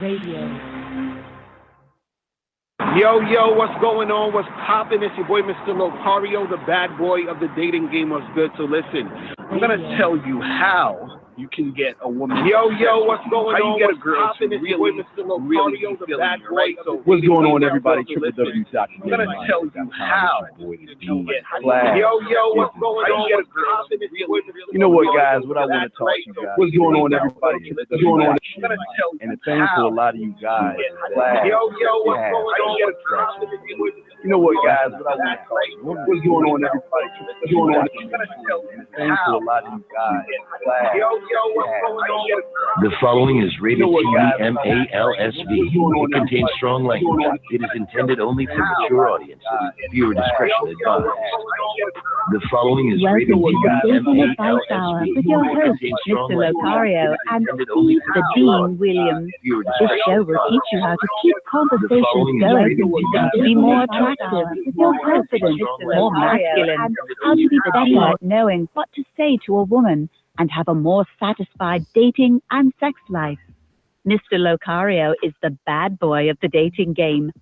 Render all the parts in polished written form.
Radio. Yo, what's going on? What's poppin'? It's your boy, Mr. Locario, the bad boy of the dating game. What's good? So listen, I'm going to tell you how you can get a woman. Yo, what's going on? How you get a girl to really, really feel you, right? So what's going on, everybody? www.com. I'm going to tell you how you can get class. Yo, what's going on? What's poppin'? You know what, guys? What I want to talk to you guys. What's going on, everybody? What's going on? And the thing for a lot of you guys, class. Yo, what's going on? You know what, guys? What I want to talk to you. What's going on, everybody? What's going on? And the thing for a lot of you guys, class. The following is rated TVMALSV. It contains strong language. It is intended only for mature audiences. Viewer discretion advised. The following is rated TVMALSV. With your host, Mr. Locario, and the Dean Williams. This show will teach you how to keep conversations going, to be more attractive, more confident, more masculine, and how to be better at knowing what to say to a woman and have a more satisfied dating and sex life. Mr. Locario is the bad boy of the dating game.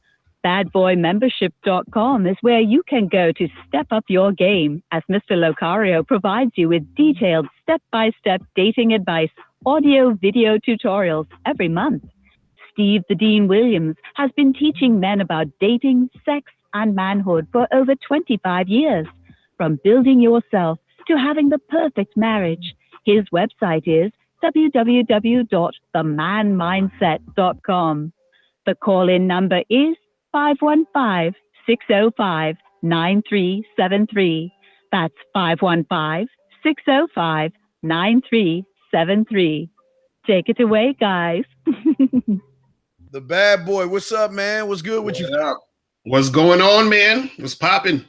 Badboymembership.com is where you can go to step up your game, as Mr. Locario provides you with detailed step-by-step dating advice, audio, video tutorials every month. Steve the Dean Williams has been teaching men about dating, sex, and manhood for over 25 years. From building yourself to having the perfect marriage, his website is www.themanmindset.com. The call-in number is 515-605-9373. That's 515-605-9373. Take it away, guys. The bad boy. What's up, man? What's good with you? What's going on, man? What's popping?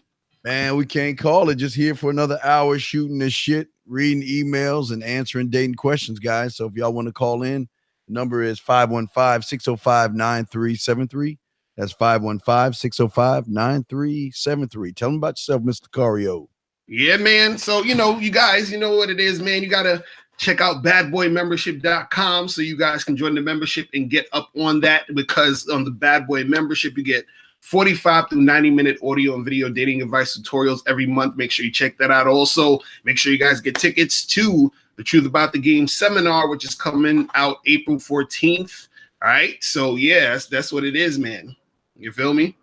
Man, we can't call it. Just here for another hour shooting this shit, reading emails and answering dating questions, guys. So if y'all want to call in, the number is 515-605-9373. That's 515-605-9373. Tell them about yourself, Mr. Cario. Yeah, man. So, you guys, you know what it is, man. You got to check out badboymembership.com so you guys can join the membership and get up on that, because on the Bad Boy membership, you get 45 to 90-minute audio and video dating advice tutorials every month. Make sure you check that out. Also, make sure you guys get tickets to the Truth About the Game seminar, which is coming out April 14th. All right. So, yes, that's what it is, man. You feel me?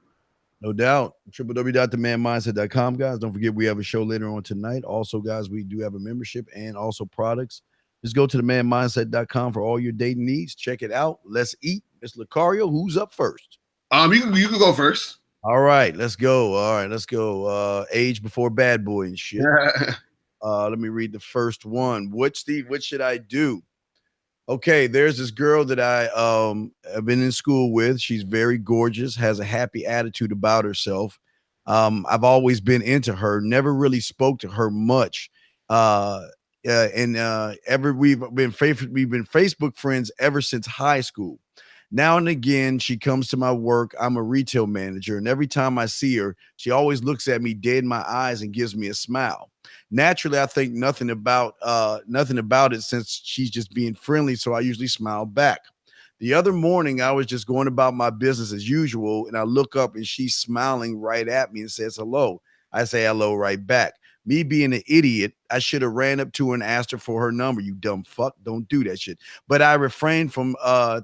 No doubt. www.themanmindset.com, guys. Don't forget we have a show later on tonight. Also, guys, we do have a membership and also products. Just go to themanmindset.com for all your dating needs. Check it out. Let's eat. Mr. Locario, who's up first? You can go first. All right, let's go. Age before bad boy and shit. Let me read the first one. What should I do? Okay, there's this girl that I have been in school with. She's very gorgeous, has a happy attitude about herself. I've always been into her, never really spoke to her much. We've been Facebook friends ever since high school. Now and again, she comes to my work. I'm a retail manager, and every time I see her, she always looks at me dead in my eyes and gives me a smile. Naturally, I think nothing about it, since she's just being friendly, so I usually smile back. The other morning, I was just going about my business as usual, and I look up and she's smiling right at me and says hello. I say hello right back. Me being an idiot, I should have ran up to her and asked her for her number. You dumb fuck, don't do that shit. But I refrained from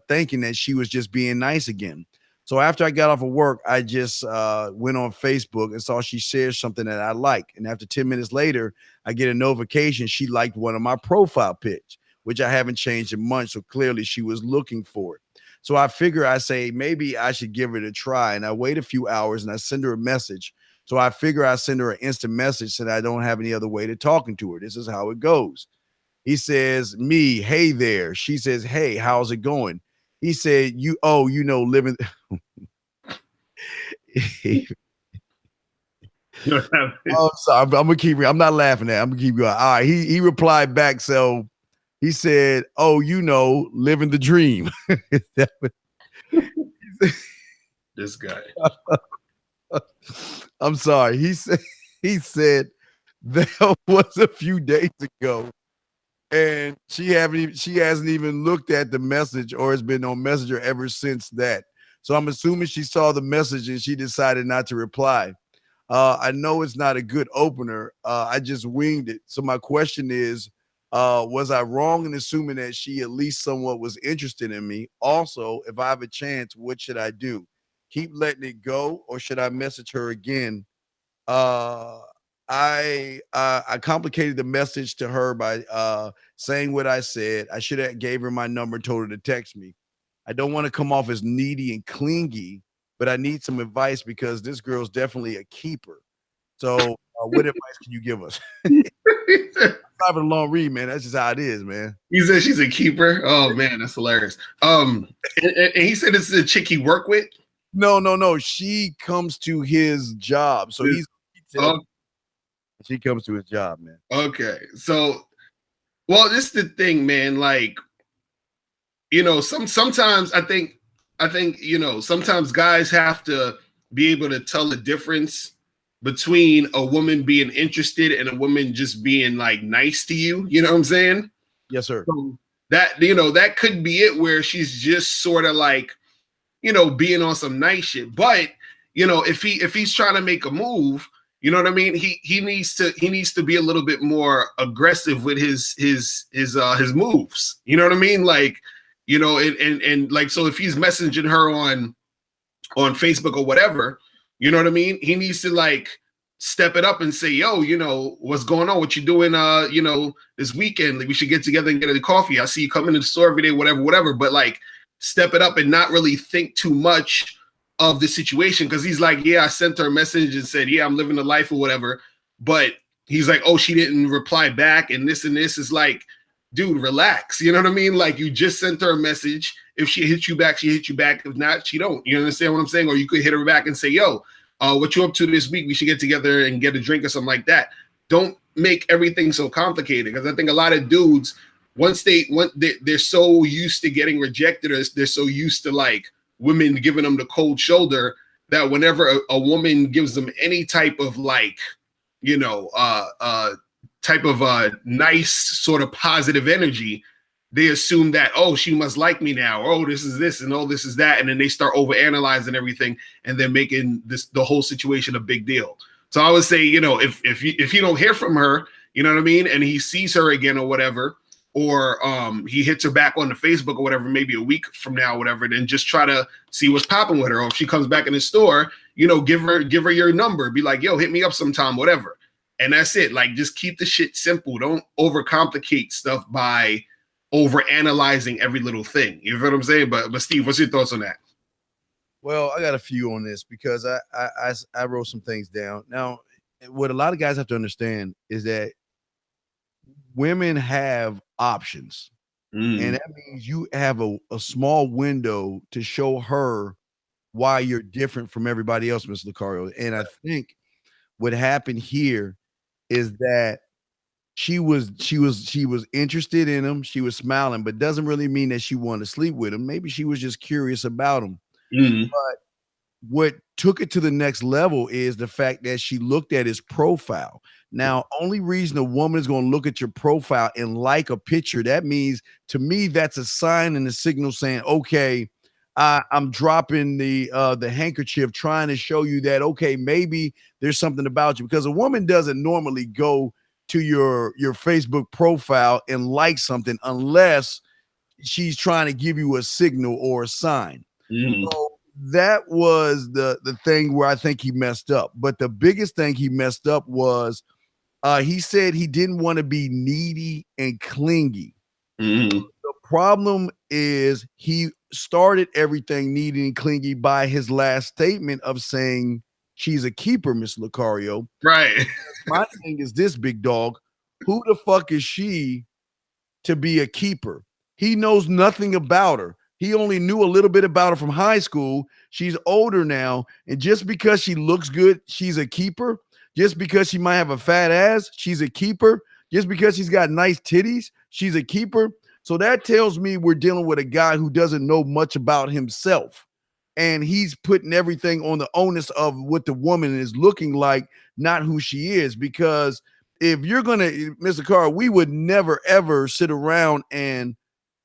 thinking that she was just being nice again. So after I got off of work, I just went on Facebook and saw she shared something that I like. And after 10 minutes later, I get a notification she liked one of my profile pics, which I haven't changed in months. So clearly she was looking for it. So I say maybe I should give it a try. And I wait a few hours and I send her a message. So I figure I send her an instant message that I don't have any other way to talking to her. This is how it goes. He says, me, hey there. She says, hey, how's it going? He said, living. Oh, sorry. I'm gonna keep. I'm not laughing at. I'm gonna keep going. All right. He replied back. So he said, living the dream. This guy. I'm sorry. He said that was a few days ago. And she hasn't even looked at the message or has been on Messenger ever since that. So I'm assuming she saw the message and she decided not to reply. I know it's not a good opener. I just winged it. So my question is, was I wrong in assuming that she at least somewhat was interested in me? Also, if I have a chance, what should I do? Keep letting it go, or should I message her again? Uh, I complicated the message to her by saying what I said. I should have gave her my number, told her to text me. I don't want to come off as needy and clingy, but I need some advice because this girl's definitely a keeper. So, what advice can you give us? Private long read, man. That's just how it is, man. He said she's a keeper. Oh man, that's hilarious. And he said this is a chick he work with. No. She comes to his job, so she comes to his job, man. Okay, so, well, this is the thing, man. Like, you know, sometimes I think you know, sometimes guys have to be able to tell the difference between a woman being interested and a woman just being like nice to you. You know what I'm saying? Yes, sir. So that, you know, that could be it, where she's just sort of like, you know, being on some nice shit. But, you know, if he's trying to make a move, you know what I mean? He needs to be a little bit more aggressive with his moves. You know what I mean? Like, you know, and like, so if he's messaging her on Facebook or whatever, you know what I mean? He needs to like step it up and say, yo, you know, what's going on? What you doing, you know, this weekend? Like, we should get together and get a coffee. I see you coming to the store every day, whatever. But like, step it up and not really think too much of the situation. Cause he's like, yeah, I sent her a message and said, yeah, I'm living the life or whatever. But he's like, oh, she didn't reply back. And this is like, dude, relax. You know what I mean? Like, you just sent her a message. If she hits you back, she hits you back. If not, she don't. You understand what I'm saying? Or you could hit her back and say, yo, what you up to this week? We should get together and get a drink or something like that. Don't make everything so complicated. Because I think a lot of dudes, once they're so used to getting rejected, or they're so used to like women giving them the cold shoulder, that whenever a woman gives them any type of like, you know, type of nice sort of positive energy, they assume that, oh, she must like me now, or, oh, this is this and oh, this is that, and then they start overanalyzing everything and then making the whole situation a big deal. So I would say, you know, if you don't hear from her, you know what I mean, and he sees her again or whatever, or he hits her back on the Facebook or whatever, maybe a week from now or whatever, then just try to see what's popping with her. Or if she comes back in the store, you know, give her your number, be like, yo, hit me up sometime, whatever. And that's it. Like, just keep the shit simple. Don't overcomplicate stuff by over analyzing every little thing. You know what I'm saying? But Steve, what's your thoughts on that? Well, I got a few on this because I wrote some things down. Now, what a lot of guys have to understand is that women have options. And that means you have a small window to show her why you're different from everybody else, Mr. Locario. And I think what happened here is that she was interested in him. She was smiling, but doesn't really mean that she wanted to sleep with him. Maybe she was just curious about him. But what took it to the next level is the fact that she looked at his profile. Now, only reason a woman is going to look at your profile and like a picture, that means, to me, that's a sign and a signal saying, okay, I'm dropping the handkerchief, trying to show you that, okay, maybe there's something about you. Because a woman doesn't normally go to your Facebook profile and like something unless she's trying to give you a signal or a sign. So that was the thing where I think he messed up. But the biggest thing he messed up was he said he didn't want to be needy and clingy. The problem is he started everything needy and clingy by his last statement of saying she's a keeper, Miss Locario. Right. My thing is this, big dog. Who the fuck is she to be a keeper? He knows nothing about her. He only knew a little bit about her from high school. She's older now. And just because she looks good, she's a keeper. Just because she might have a fat ass, she's a keeper. Just because she's got nice titties, she's a keeper. So that tells me we're dealing with a guy who doesn't know much about himself. And he's putting everything on the onus of what the woman is looking like, not who she is. Because if you're gonna, Mr. Carr, we would never ever sit around and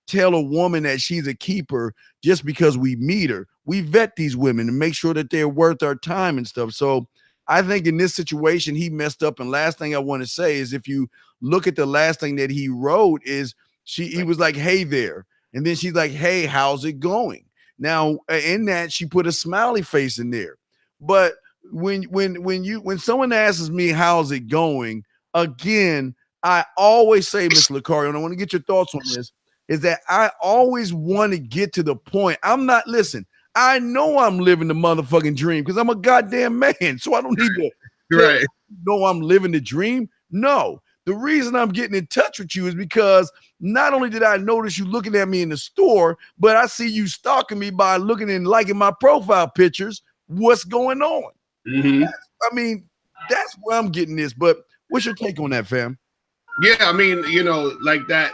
tell a woman that she's a keeper just because we meet her. We vet these women and make sure that they're worth our time and stuff. So I think in this situation, he messed up. And last thing I want to say is if you look at the last thing that he wrote is he was like, hey there. And then she's like, hey, how's it going? Now, in that, she put a smiley face in there. But when someone asks me, how's it going? Again, I always say, Miss Locario, and I want to get your thoughts on this, is that I always want to get to the point. Listen, I know I'm living the motherfucking dream because I'm a goddamn man. So I don't need to know I'm living the dream. No, the reason I'm getting in touch with you is because not only did I notice you looking at me in the store, but I see you stalking me by looking and liking my profile pictures. What's going on? Mm-hmm. I mean, that's where I'm getting this. But what's your take on that, fam? Yeah, I mean, like that,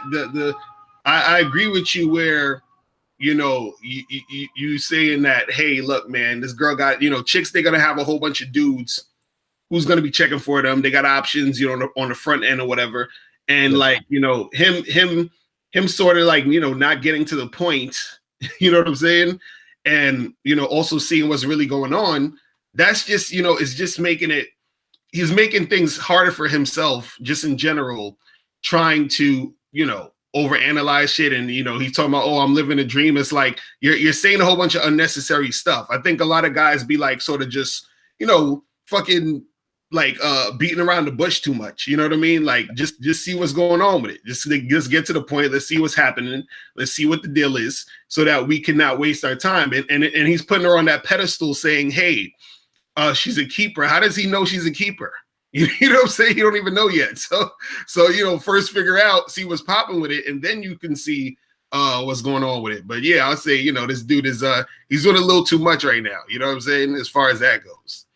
I agree with you where, you saying that, hey, look, man, this girl got, chicks, they're going to have a whole bunch of dudes who's going to be checking for them. They got options, on the front end or whatever. And like, him sort of like, not getting to the point, you know what I'm saying? And, also seeing what's really going on. That's just, it's just he's making things harder for himself just in general, trying to, overanalyze shit. And, he's talking about, oh, I'm living a dream. It's like, you're saying a whole bunch of unnecessary stuff. I think a lot of guys be like, sort of just, fucking like beating around the bush too much. You know what I mean? Like, just see what's going on with it. Just get to the point. Let's see what's happening. Let's see what the deal is so that we cannot waste our time. And he's putting her on that pedestal saying, hey, she's a keeper. How does he know she's a keeper? You know what I'm saying? You don't even know yet. So first figure out, see what's popping with it, and then you can see what's going on with it. But yeah, I'll say, this dude is he's doing a little too much right now. You know what I'm saying? As far as that goes.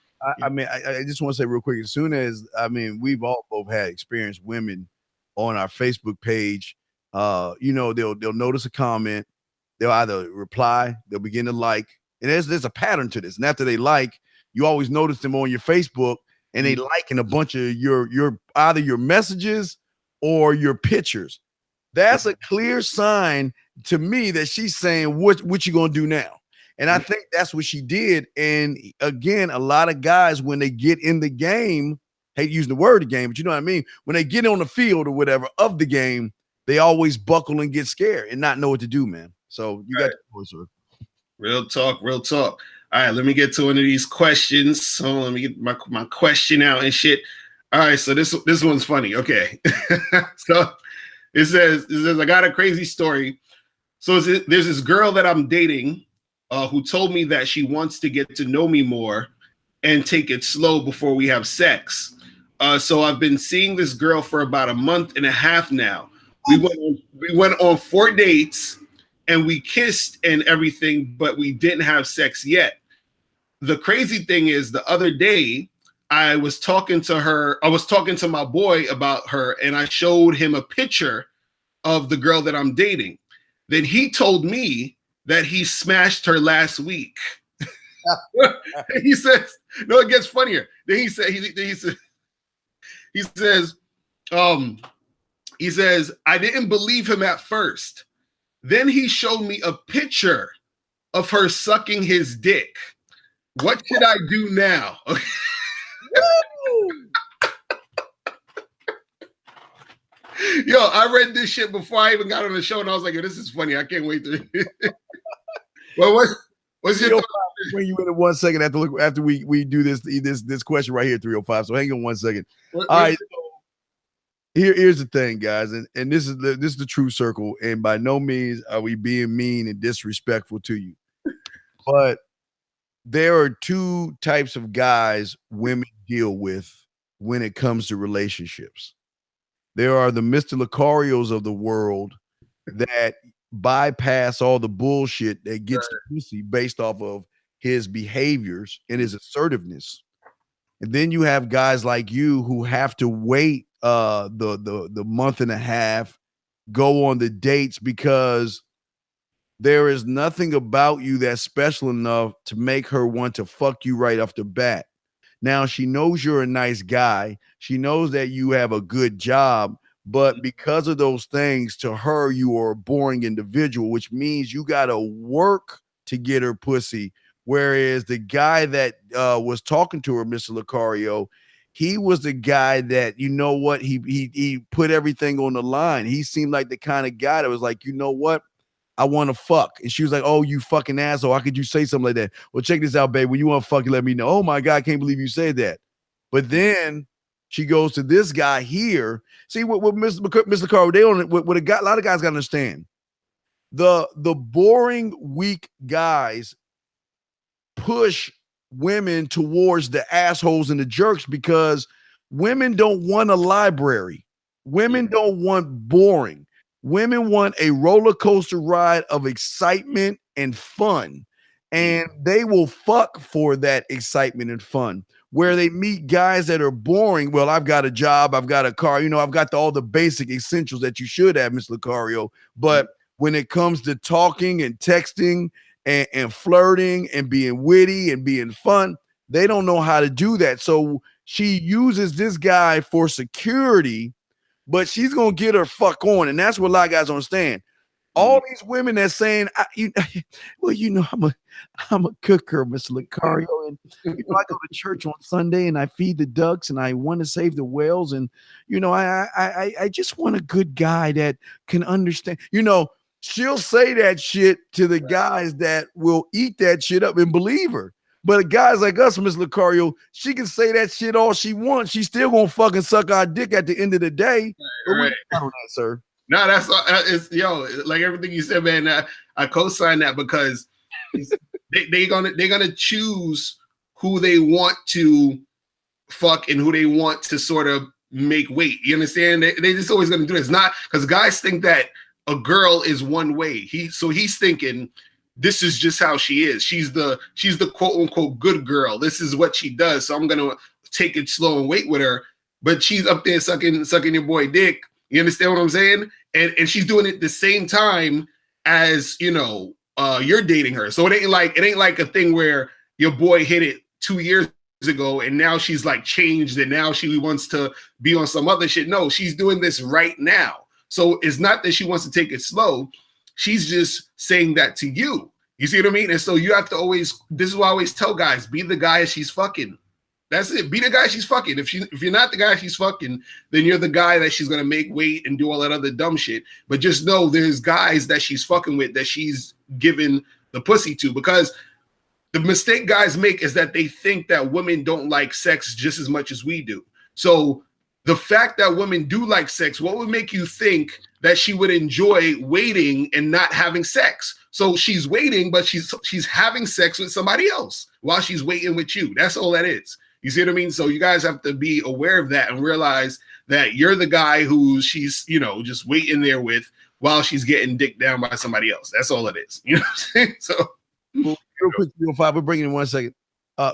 I mean, I just want to say real quick, as soon as we've all both had experienced women on our Facebook page, they'll notice a comment, they'll either reply, they'll begin to like, and there's a pattern to this. And after they like, you always notice them on your Facebook. And they liking a bunch of your either your messages or your pictures. That's a clear sign to me that she's saying, what you gonna do now? And I think that's what she did. And again, a lot of guys, when they get in the game, hate using the word the game, but you know what I mean? When they get on the field or whatever of the game, they always buckle and get scared and not know what to do, man. So you got the point, sir. Real talk. All right, let me get to one of these questions. So let me get my question out and shit. All right, so this one's funny. Okay. So it says, I got a crazy story. So there's this girl that I'm dating who told me that she wants to get to know me more and take it slow before we have sex. So I've been seeing this girl for about a month and a half now. We went on 4 dates. And we kissed and everything, but we didn't have sex yet. The crazy thing is the other day, I was talking to my boy about her, and I showed him a picture of the girl that I'm dating. Then he told me that he smashed her last week. He says, no, it gets funnier. Then he says, I didn't believe him at first. Then he showed me a picture of her sucking his dick. What should I do now? Yo, I read this shit before I even got on the show, and I was like, this is funny. I can't wait to. Well, what's your thought? Bring you in 1 second after we do this question right here, 305. So hang on 1 second. All right. Here's the thing, guys, and this is the true circle, and by no means are we being mean and disrespectful to you, but there are two types of guys women deal with when it comes to relationships. There are the Mr. Locarios of the world that bypass all the bullshit that gets the pussy based off of his behaviors and his assertiveness, and then you have guys like you who have to wait the month and a half, go on the dates because there is nothing about you that's special enough to make her want to fuck you right off the bat. Now she knows you're a nice guy. She knows that you have a good job, but because of those things, to her, you are a boring individual, which means you got to work to get her pussy. Whereas the guy that was talking to her, Mr. Locario, he was the guy that, you know what, he put everything on the line. He seemed like the kind of guy that was like, you know what, I want to fuck. And she was like, oh, you fucking asshole. How could you say something like that? Well, check this out, babe. When you want to fuck, you let me know. Oh my God, I can't believe you said that. But then she goes to this guy here. See what Mr. Carl, they on what a lot of guys gotta understand. The boring, weak guys push women towards the assholes and the jerks because women don't want a library. Women don't want boring. Women want a roller coaster ride of excitement and fun. And they will fuck for that excitement and fun. Where they meet guys that are boring. Well, I've got a job, I've got a car, I've got all the basic essentials that you should have, Mr. Locario. But when it comes to talking and texting and flirting and being witty and being fun, they don't know how to do that. So she uses this guy for security, but she's going to get her fuck on. And that's what a lot of guys don't understand. All these women that's saying, I'm a cooker, Mr. Locario, and I go to church on Sunday and I feed the ducks and I want to save the whales, and I just want a good guy that can understand. She'll say that shit to the guys that will eat that shit up and believe her. But guys like us, Mr. Locario, she can say that shit all she wants. She's still gonna fucking suck our dick at the end of the day. Right. On that, sir. No, that's it's like everything you said, man. I co-sign that because they're gonna choose who they want to fuck and who they want to sort of make wait. You understand? They just always gonna do it. It's not because guys think that a girl is one way. He's thinking this is just how she is. She's the quote unquote good girl. This is what she does. So I'm gonna take it slow and wait with her. But she's up there sucking your boy dick. You understand what I'm saying? And she's doing it the same time as you're dating her. So it ain't like a thing where your boy hit it 2 years ago and now she's like changed and now she wants to be on some other shit. No, she's doing this right now. So it's not that she wants to take it slow. She's just saying that to you. You see what I mean? And so you have to always, this is what I always tell guys, be the guy she's fucking. That's it. Be the guy she's fucking. If you're not the guy she's fucking, then you're the guy that she's going to make wait and do all that other dumb shit. But just know there's guys that she's fucking with that she's giving the pussy to, because the mistake guys make is that they think that women don't like sex just as much as we do. So the fact that women do like sex, what would make you think that she would enjoy waiting and not having sex? So she's waiting, but she's having sex with somebody else while she's waiting with you. That's all that is. You see what I mean? So you guys have to be aware of that and realize that you're the guy who she's, just waiting there with while she's getting dicked down by somebody else. That's all it is. You know what I'm saying? So real quick, 305, we're bringing in 1 second.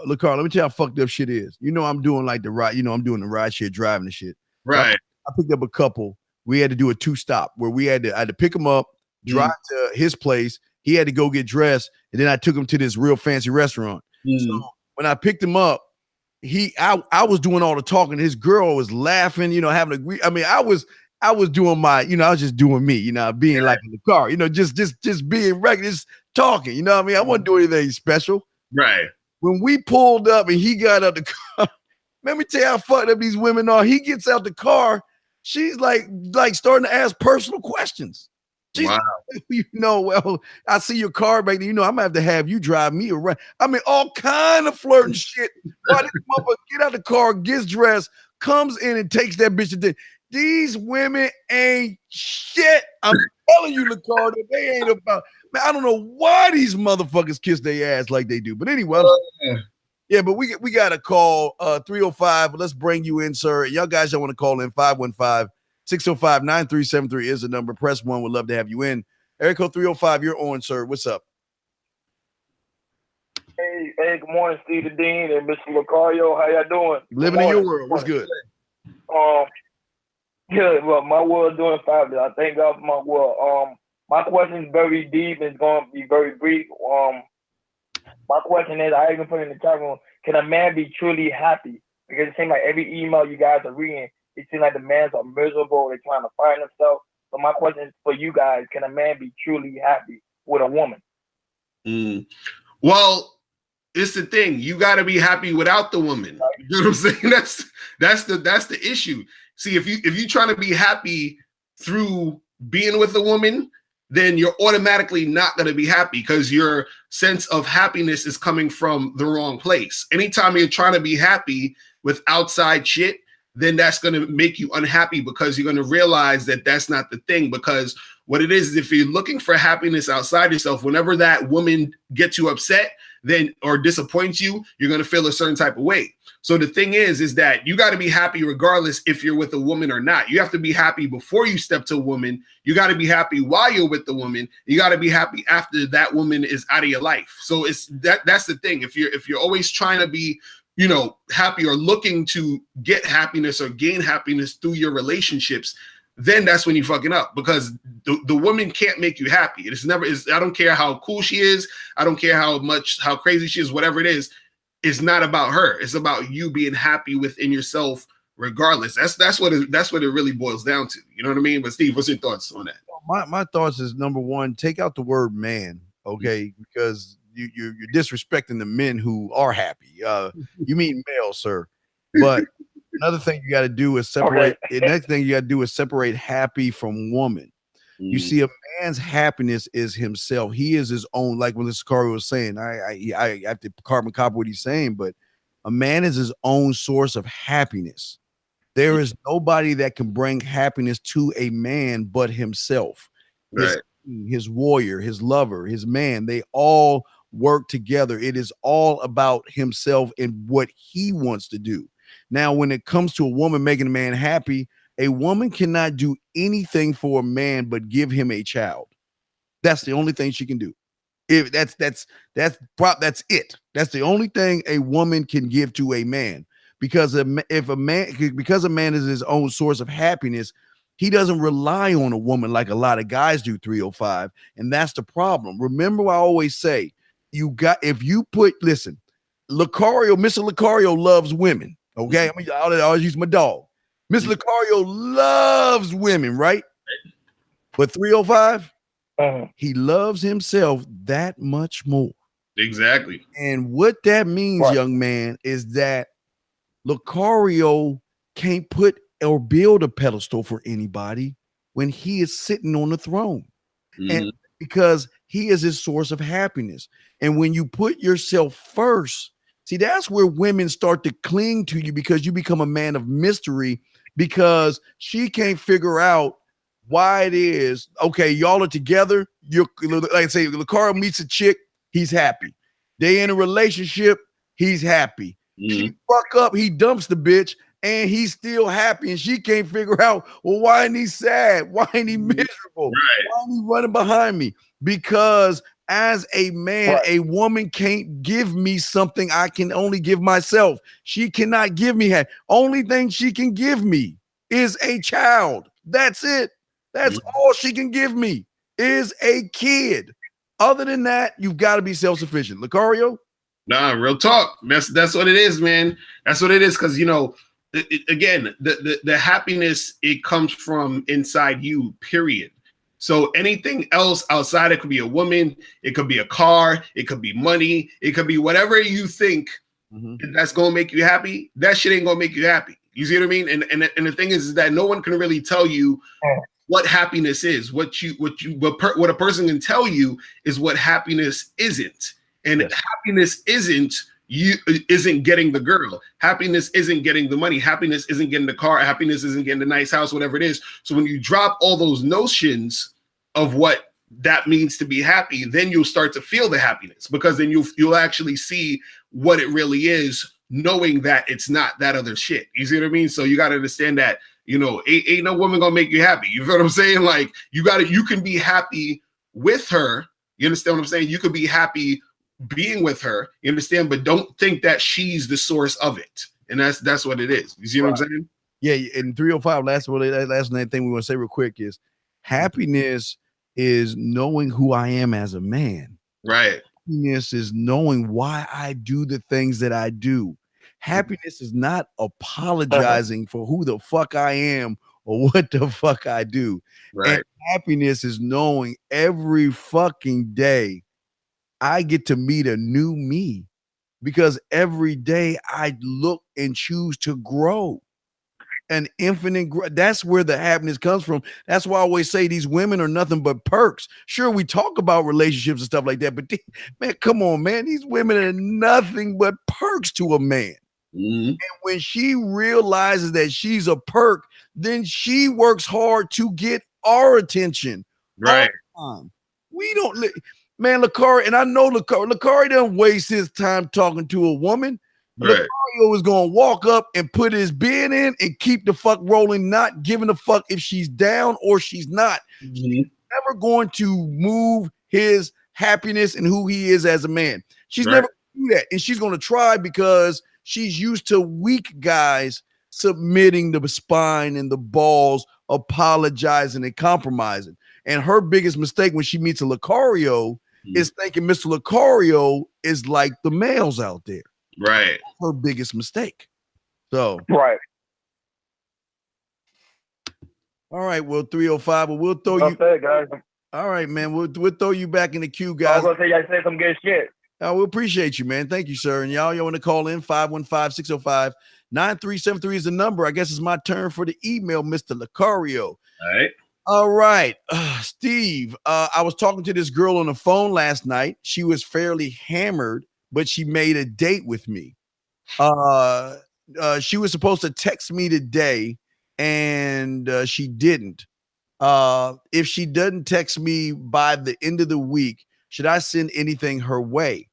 Look, Carl, let me tell you how fucked up shit is. I'm doing like the ride, I'm doing the ride shit, driving the shit. Right. I picked up a couple. We had to do a 2-stop where I had to pick him up, drive to his place. He had to go get dressed, and then I took him to this real fancy restaurant. So when I picked him up, I was doing all the talking. His girl was laughing, having a. I mean, I was doing my, I was just doing me, being like in the car, just being regular, just talking. You know what I mean? I wasn't doing anything special. Right. When we pulled up and he got out the car, let me tell you how fucked up these women are. He gets out the car, she's like starting to ask personal questions. She's wow. Well, I see your car back there. I'm gonna have you drive me around. I mean, all kind of flirting shit. Why this motherfucker get out the car, gets dressed, comes in and takes that bitch to dinner. These women ain't shit. I'm telling you, Locario, they ain't about. Man, I don't know why these motherfuckers kiss their ass like they do. But anyway, yeah, but we got to call 305. Let's bring you in, sir. Y'all guys don't want to call in 515-605-9373 is the number. Press 1. Would love to have you in. Area code 305, you're on, sir. What's up? Hey, good morning, Steve the Dean and Mr. Locario. How y'all doing? Living in your world. What's good? Yeah, well, my world doing fabulous. I thank God for my world. My question is very deep and it's going to be very brief. My question is, I even put in the chat room, can a man be truly happy? Because it seems like every email you guys are reading, it seems like the mans are miserable. They're trying to find themselves. So my question is for you guys: can a man be truly happy with a woman? Well, it's the thing. You got to be happy without the woman. You know what I'm saying? That's the issue. See, if you trying to be happy through being with a woman, then you're automatically not going to be happy because your sense of happiness is coming from the wrong place. Anytime you're trying to be happy with outside shit, then that's going to make you unhappy because you're going to realize that that's not the thing. Because what it is if you're looking for happiness outside yourself, whenever that woman gets you upset, then or disappoints you, you're going to feel a certain type of way. So the thing is that you got to be happy regardless if you're with a woman or not. You have to be happy before you step to a woman. You got to be happy while you're with the woman. You got to be happy after that woman is out of your life. So it's that's the thing. If you're always trying to be, you know, happy or looking to get happiness or gain happiness through your relationships, then that's when you fucking up because the woman can't make you happy. It's never is. I don't care how cool she is. I don't care how crazy she is, whatever it is. It's not about her. It's about you being happy within yourself, regardless. That's what it really boils down to. You know what I mean? But Steve, what's your thoughts on that? My thoughts is number one, take out the word man, okay? Because you're disrespecting the men who are happy. You mean male, sir. But another thing you got to do is separate. The next thing you got to do is separate happy from woman. You see, a man's happiness is himself. He is his own. Like when Locario was saying, I have to carbon copy what he's saying, but a man is his own source of happiness. There is nobody that can bring happiness to a man but himself. Right. His warrior, his lover, his man, they all work together. It is all about himself and what he wants to do. Now, when it comes to a woman making a man happy, a woman cannot do anything for a man but give him a child. That's the only thing she can do. If that's it. That's the only thing a woman can give to a man. Because a man is his own source of happiness, he doesn't rely on a woman like a lot of guys do, 305. And that's the problem. Remember, I always say, listen, Mr. Locario loves women. Okay. I'll use my dog. Mr. Locario loves women, right? But 305, he loves himself that much more. Exactly. And what that means, young man, is that Locario can't put or build a pedestal for anybody when he is sitting on the throne. And because he is his source of happiness. And when you put yourself first, see, that's where women start to cling to you because you become a man of mystery because she can't figure out why it is. Okay, y'all are together. You're like I say, Locario meets a chick, he's happy. They in a relationship, he's happy. She fuck up, he dumps the bitch, and he's still happy. And she can't figure out, well, why ain't he sad? Why ain't he miserable? Right. Why ain't he running behind me? Because as a man, a woman can't give me something I can only give myself. She cannot give me that. Only thing she can give me is a child. That's it. That's all she can give me is a kid. Other than that, you've got to be self-sufficient. Locario? Nah, real talk. That's what it is, man. That's what it is. Because, you know, again, the happiness, it comes from inside you, period. So anything else outside, it could be a woman, it could be a car, it could be money, it could be whatever you think that's going to make you happy. That shit ain't going to make you happy. You see what I mean? And the thing is that no one can really tell you what happiness is. What a person can tell you is what happiness isn't. And happiness isn't getting the girl. Happiness isn't getting the money. Happiness isn't getting the car. Happiness isn't getting the nice house, whatever it is. So when you drop all those notions of what that means to be happy, then you'll start to feel the happiness because then you'll actually see what it really is, knowing that it's not that other shit. You see what I mean? So you got to understand that, you know, ain't no woman gonna make you happy. You feel what I'm saying? Like you can be happy with her. You understand what I'm saying? You could be happy being with her, you understand, but don't think that she's the source of it. And that's what it is. You see what I'm saying? Yeah, and 305, last thing we want to say real quick is happiness is knowing who I am as a man. Right. Happiness is knowing why I do the things that I do. Happiness is not apologizing for who the fuck I am or what the fuck I do. Right. And happiness is knowing every fucking day I get to meet a new me, because every day I look and choose to grow. An infinite that's where the happiness comes from. That's why I always say these women are nothing but perks. Sure, we talk about relationships and stuff like that, but man, come on, man, these women are nothing but perks to a man. Mm-hmm. And when she realizes that she's a perk, then she works hard to get our attention. Right. All the time. We don't man, Locario, and I know Locario doesn't waste his time talking to a woman. Right. Locario is going to walk up and put his bid in and keep the fuck rolling, not giving a fuck if she's down or she's not. Mm-hmm. She's never going to move his happiness and who he is as a man. She's never going to do that. And she's going to try because she's used to weak guys submitting the spine and the balls, apologizing and compromising. And her biggest mistake when she meets a Locario is thinking Mr. Locario is like the males out there. Right. Her biggest mistake. So right. All right, well, 305, but we'll throw you. Guys. All right, man. We'll throw you back in the queue, guys. I'm gonna say y'all said some good shit. We appreciate you, man. Thank you, sir. And y'all want to call in 515-605-9373 is the number. I guess it's my turn for the email, Mr. Locario. All right. Steve, I was talking to this girl on the phone last night. She was fairly hammered, but she made a date with me. She was supposed to text me today, and she didn't. If she doesn't text me by the end of the week, should I send anything her way?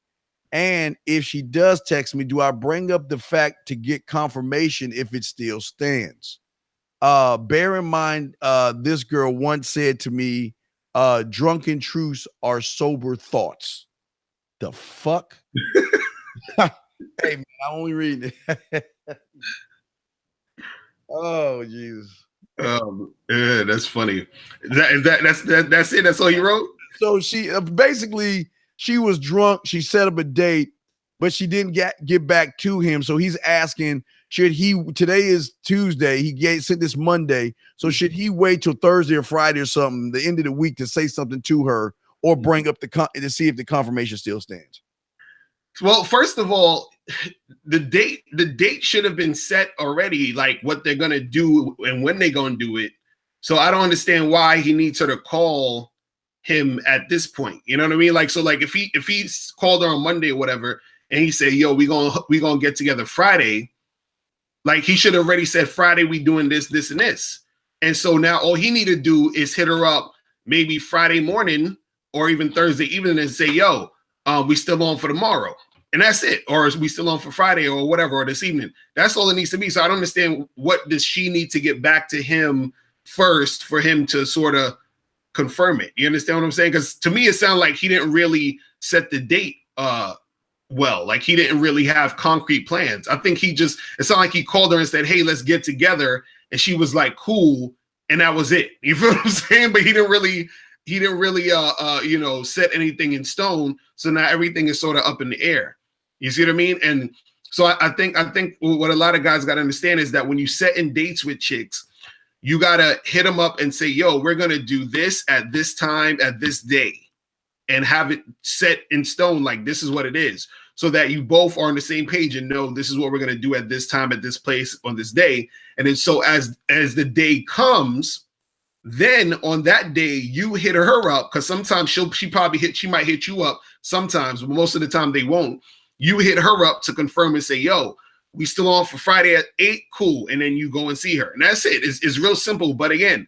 And if she does text me, do I bring up the fact to get confirmation if it still stands? Bear in mind, this girl once said to me, drunken truths are sober thoughts. The fuck? Hey, man, I only read it. Oh, Jesus. Yeah, that's funny. That's it? That's all you wrote? So she basically, she was drunk. She set up a date, but she didn't get back to him. So he's asking, should he, today is Tuesday, he sent this Monday. So should he wait till Thursday or Friday or something, the end of the week, to say something to her or bring up to see if the confirmation still stands? Well, first of all, the date should have been set already, like what they're gonna do and when they're gonna do it. So I don't understand why he needs her to call him at this point. You know what I mean? Like, so like if he called her on Monday or whatever, and he said, "Yo, we gonna get together Friday," like he should have already said Friday we doing this, and this. And so now all he need to do is hit her up maybe Friday morning or even Thursday evening and say, "Yo, we still on for tomorrow." And that's it. Or is we still on for Friday or whatever, or this evening? That's all it needs to be. So I don't understand, what does she need to get back to him first for him to sort of confirm it? You understand what I'm saying? Because to me, it sounded like he didn't really set the date well. Like he didn't really have concrete plans. I think it sounded like he called her and said, "Hey, let's get together." And she was like, "Cool." And that was it. You feel what I'm saying? But he didn't really set anything in stone. So now everything is sort of up in the air. You see what I mean? And so I think what a lot of guys got to understand is that when you set in dates with chicks, you got to hit them up and say, "Yo, we're going to do this at this time, at this day," and have it set in stone. Like, this is what it is, so that you both are on the same page and know this is what we're going to do at this time, at this place, on this day. And then so as the day comes, then on that day you hit her up, because sometimes she might hit you up sometimes, but most of the time they won't. You hit her up to confirm and say, "Yo, we still on for Friday at 8, cool." And then you go and see her. And that's it. It's real simple. But again,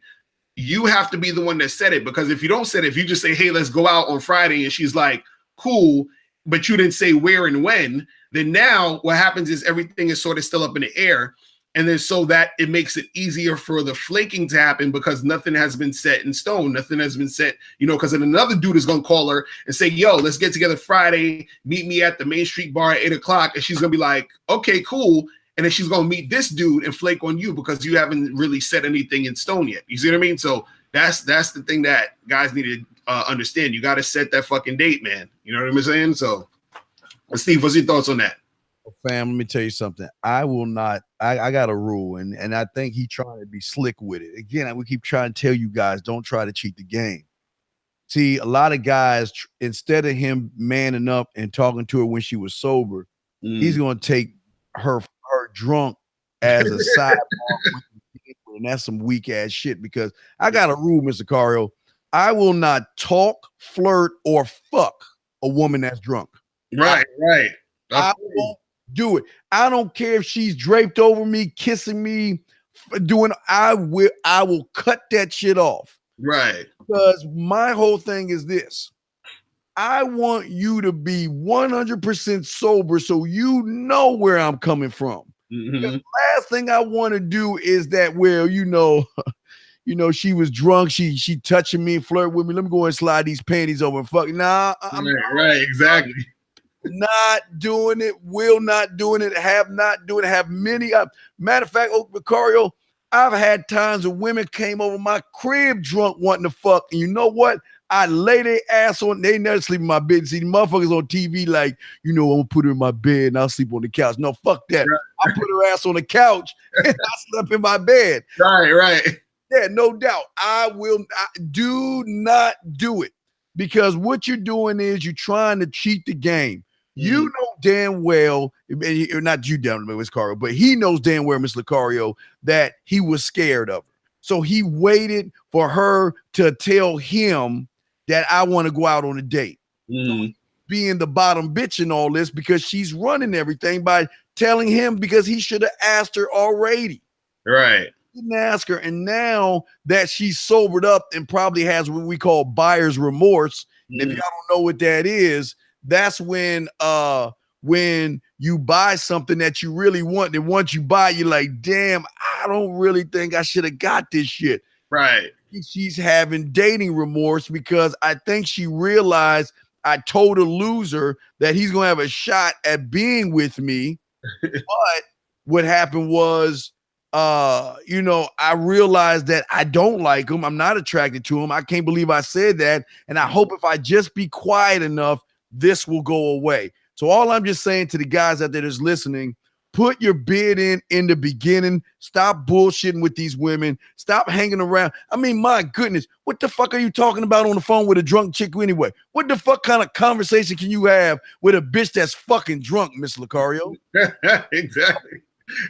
you have to be the one that said it, because if you don't set it, if you just say, "Hey, let's go out on Friday," and she's like, "Cool," but you didn't say where and when, then now what happens is everything is sort of still up in the air. And then so that it makes it easier for the flaking to happen, because nothing has been set in stone. Nothing has been set, because then another dude is going to call her and say, "Yo, let's get together Friday. Meet me at the Main Street bar at 8 o'clock. And she's going to be like, "Okay, cool." And then she's going to meet this dude and flake on you because you haven't really set anything in stone yet. You see what I mean? So That's the thing that guys need to understand. You got to set that fucking date, man. You know what I'm saying? So, Steve, what's your thoughts on that? Fam, let me tell you something. I will not. I got a rule, and I think he trying to be slick with it. Again, we keep trying to tell you guys, don't try to cheat the game. See, a lot of guys, instead of him manning up and talking to her when she was sober, he's going to take her drunk as a sidebar, and that's some weak ass shit. Because I got a rule, Mr. Cario. I will not talk, flirt, or fuck a woman that's drunk. Right. I won't do it. I don't care if she's draped over me, kissing me, I will cut that shit off. Right. Because my whole thing is this. I want you to be 100% sober so you know where I'm coming from. The last thing I want to do is that, well, you know, she was drunk, she touching me and flirt with me. Let me go and slide these panties over and fuck. Nah, right, exactly. Not doing it, will not doing it, have not doing it, have many. Matter of fact, Locario, I've had times when women came over my crib drunk wanting to fuck. And you know what? I lay their ass on, they never sleep in my bed. See, the motherfuckers on TV like, I'm gonna put her in my bed and I'll sleep on the couch. No, fuck that. Right. I put her ass on the couch and I slept in my bed. Right. Yeah, no doubt. Do not do it. Because what you're doing is you're trying to cheat the game. You know damn well, not you damn well, Miss Cario, but he knows damn well, Miss Locario, that he was scared of her. So he waited for her to tell him that I want to go out on a date. So being the bottom bitch in all this because she's running everything by telling him because he should have asked her already. Right. He didn't ask her. And now that she's sobered up and probably has what we call buyer's remorse, and if y'all don't know what that is, that's when you buy something that you really want, and once you buy, you're like, damn, I don't really think I should have got this shit. Right. She's having dating remorse because I think she realized I told a loser that he's gonna have a shot at being with me. But what happened was I realized that I don't like him. I'm not attracted to him. I can't believe I said that. And I hope if I just be quiet enough, this will go away. So all I'm just saying to the guys out there that's listening, put your bid in the beginning. Stop bullshitting with these women. Stop hanging around. I mean, my goodness, what the fuck are you talking about on the phone with a drunk chick anyway? What the fuck kind of conversation can you have with a bitch that's fucking drunk, Miss Locario? Exactly.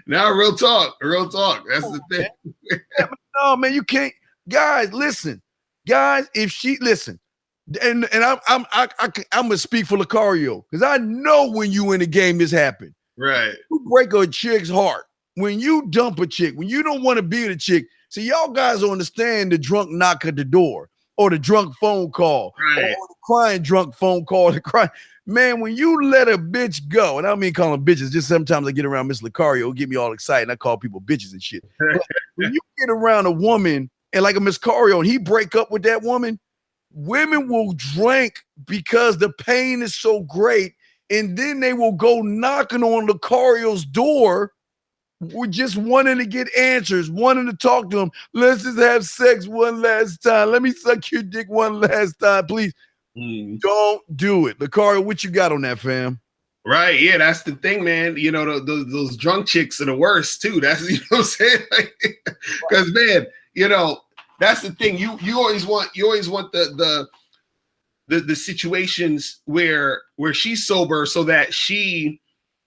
Now, real talk. That's the thing. No, man, you can't. Guys, listen. Guys, if she listen. And I'm gonna speak for Locario because I know when you in the game this happened. Right. You break a chick's heart when you dump a chick, when you don't want to be with a chick. See, y'all guys don't understand the drunk knock at the door or the drunk phone call, right, or the crying drunk phone call. The crying man, when you let a bitch go, and I don't mean calling bitches. Just sometimes I get around Miss Locario, it'll get me all excited. And I call people bitches and shit. But when you get around a woman and like a Miss Locario, and he break up with that woman. Women will drink because the pain is so great, and then they will go knocking on Locario's door with just wanting to get answers, wanting to talk to him. Let's just have sex one last time. Let me suck your dick one last time, please. Don't do it. Locario, what you got on that, fam? Right, yeah, that's the thing, man. You know, those drunk chicks are the worst, too. That's, you know what I'm saying? Because, man, you know, that's the thing. You always want the situations where she's sober so that she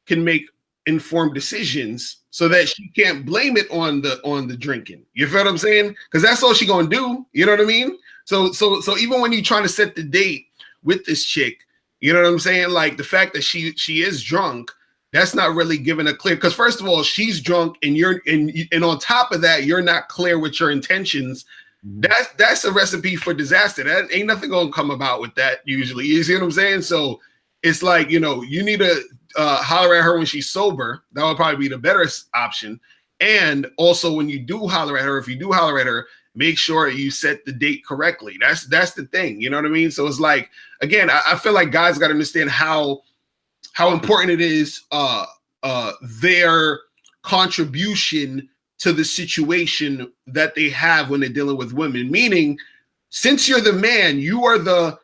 can make informed decisions so that she can't blame it on the drinking. You feel what I'm saying? Because that's all she gonna do. You know what I mean? So even when you're trying to set the date with this chick, you know what I'm saying? Like the fact that she is drunk, that's not really giving a clear, because first of all, she's drunk and on top of that, you're not clear with your intentions. That's a recipe for disaster. That ain't nothing gonna come about with that usually. You see what I'm saying? So it's like, you know, you need to holler at her when she's sober. That would probably be the better option. And also when you do holler at her, if you do holler at her, make sure you set the date correctly. That's the thing. You know what I mean? So it's like, again, I feel like guys got to understand how important it is their contribution to the situation that they have when they're dealing with women. Meaning, since you're the man, you are the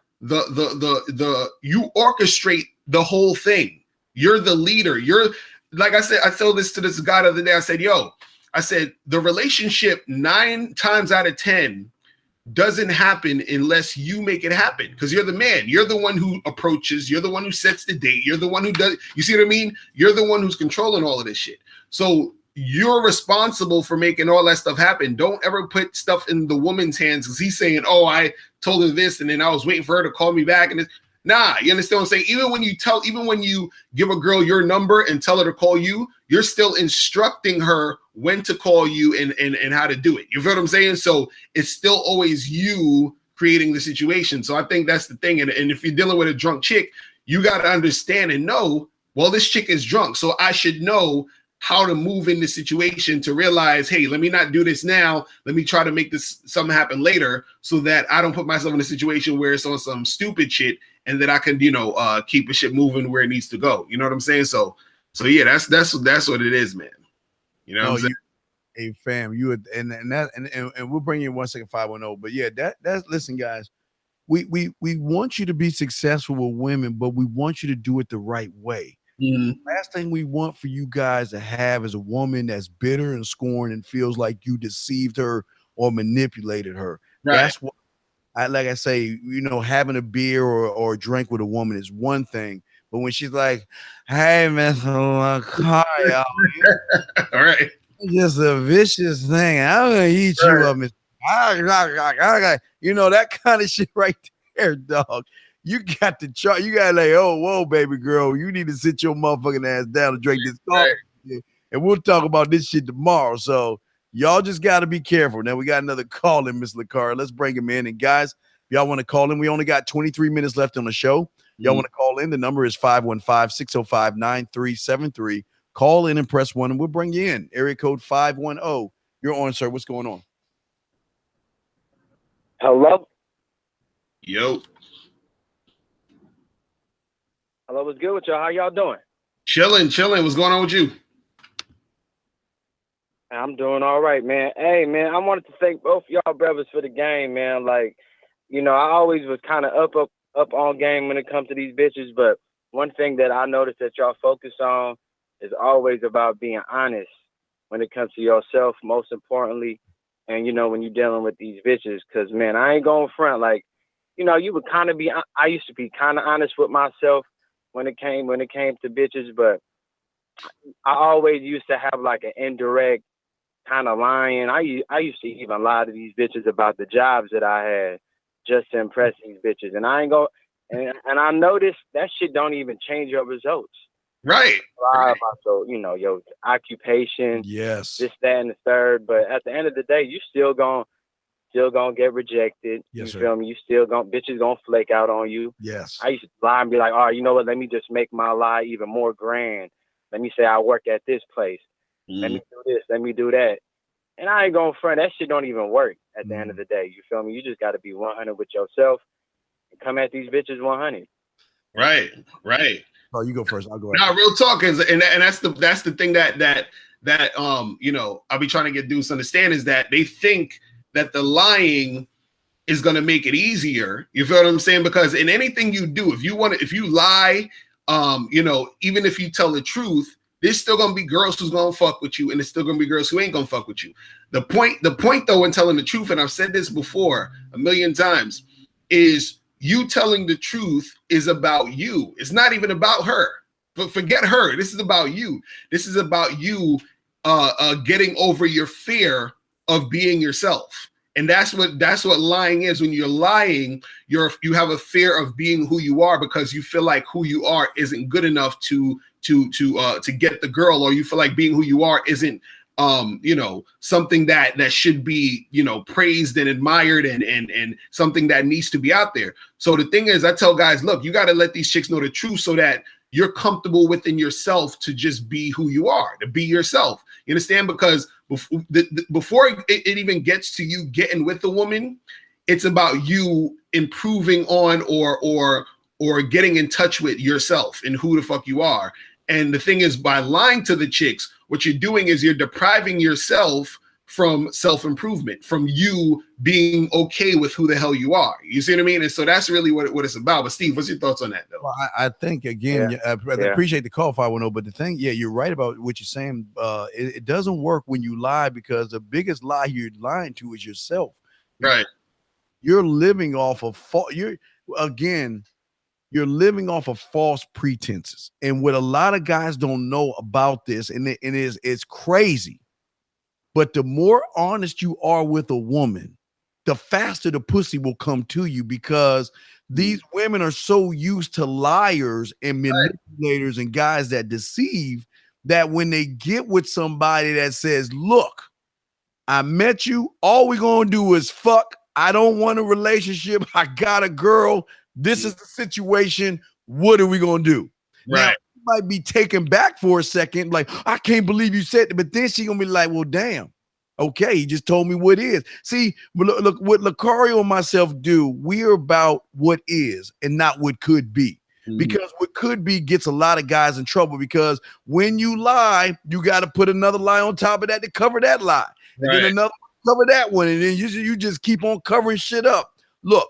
you orchestrate the whole thing. You're the leader. You're, like I said, I told this to this guy the other day. I said, I said, the relationship 9 times out of 10 doesn't happen unless you make it happen, because you're the man. You're the one who approaches. You're the one who sets the date. You're the one who does. You see what I mean? You're the one who's controlling all of this shit. So you're responsible for making all that stuff happen. Don't ever put stuff in the woman's hands, because he's saying, oh, I told her this and then I was waiting for her to call me back. And this. Nah, you understand what I'm saying? Even when you give a girl your number and tell her to call you, you're still instructing her when to call you and how to do it. You feel what I'm saying? So it's still always you creating the situation. So I think that's the thing. And if you're dealing with a drunk chick, you got to understand and know, well, this chick is drunk, so I should know how to move in this situation to realize, hey, let me not do this now. Let me try to make this something happen later, so that I don't put myself in a situation where it's on some stupid shit, and that I can, keep a shit moving where it needs to go. You know what I'm saying? So yeah, that's what it is, man. You know what I'm saying? Hey fam, and we'll bring you in 1 second 510. But yeah, that's listen, guys. We want you to be successful with women, but we want you to do it the right way. Last thing we want for you guys to have is a woman that's bitter and scorned and feels like you deceived her or manipulated her. Right. That's what like I say, having a beer or a drink with a woman is one thing, but when she's like, hey, Mr. Locario, all right, just a vicious thing. I'm gonna eat you up, Mr. That kind of shit right there, dog. You got to chart. You got like, oh, whoa, baby girl, you need to sit your motherfucking ass down and drink this coffee, and we'll talk about this shit tomorrow. So y'all just got to be careful. Now we got another call in, Miss Locario. Let's bring him in. And guys, if y'all want to call in, we only got 23 minutes left on the show. Y'all want to call in? The number is 515-605-9373. Call in and press 1, and we'll bring you in. Area code 510. You're on, sir. What's going on? Hello. Yo. Hello, what's good with y'all? How y'all doing? Chilling. What's going on with you? I'm doing all right, man. Hey, man, I wanted to thank both y'all brothers for the game, man. Like, I always was kind of up on game when it comes to these bitches, but one thing that I noticed that y'all focus on is always about being honest when it comes to yourself, most importantly, and, when you're dealing with these bitches, because, man, I ain't going front. Like, you would kind of I used to be kind of honest with myself when it came to bitches, but I always used to have like an indirect kind of lying. I used to even lie to these bitches about the jobs that I had just to impress these bitches. And I ain't go, and I noticed that shit don't even change your results. Right. Lie about your occupation, yes, this, that, and the third. But at the end of the day, you still gonna get rejected. Yes, you feel me? You still bitches gonna flake out on you. Yes. I used to lie and be like, all right, you know what? Let me just make my lie even more grand. Let me say I work at this place. Let me do this. Let me do that. And I ain't going front. That shit don't even work at the end of the day. You feel me? You just got to be 100 with yourself and come at these bitches 100. Right. Oh, you go first. I'll go. Now, real talk is, and that's the thing that I'll be trying to get dudes to understand is that they think that the lying is going to make it easier. You feel what I'm saying? Because in anything you do, if you lie, even if you tell the truth, there's still going to be girls who's going to fuck with you, and there's still going to be girls who ain't going to fuck with you. The point though, in telling the truth, and I've said this before a million times, is you telling the truth is about you. It's not even about her. But forget her. This is about you. This is about you getting over your fear of being yourself. And that's what lying is. When you're lying, you have a fear of being who you are, because you feel like who you are isn't good enough to get the girl, or you feel like being who you are isn't something that should be praised and admired and something that needs to be out there. So the thing is, I tell guys, look, you got to let these chicks know the truth so that you're comfortable within yourself to just be who you are, to be yourself. You understand? Because before it even gets to you getting with the woman, it's about you improving on or getting in touch with yourself and who the fuck you are. And the thing is, by lying to the chicks, what you're doing is you're depriving yourself from self-improvement, from you being okay with who the hell you are. You see what I mean? And so that's really what it's about. But Steve, what's your thoughts on that, though? Well, I think, again, I appreciate the call, 510, but the thing, you're right about what you're saying. It doesn't work when you lie, because the biggest lie you're lying to is yourself. Right. You're living off of you're living off of false pretenses. And what a lot of guys don't know about this, and it's crazy, but the more honest you are with a woman, the faster the pussy will come to you, because these women are so used to liars and manipulators and guys that deceive, that when they get with somebody that says, look, I met you, all we're going to do is fuck. I don't want a relationship. I got a girl. This is the situation. What are we going to do? Right. Now, might be taken back for a second, like, I can't believe you said that, but then she gonna be like, well, damn, okay, he just told me what is. See, look what Locario and myself do. We're about what is and not what could be, because what could be gets a lot of guys in trouble, because when you lie, you got to put another lie on top of that to cover that lie, and then another cover that one, and then you just keep on covering shit up. Look,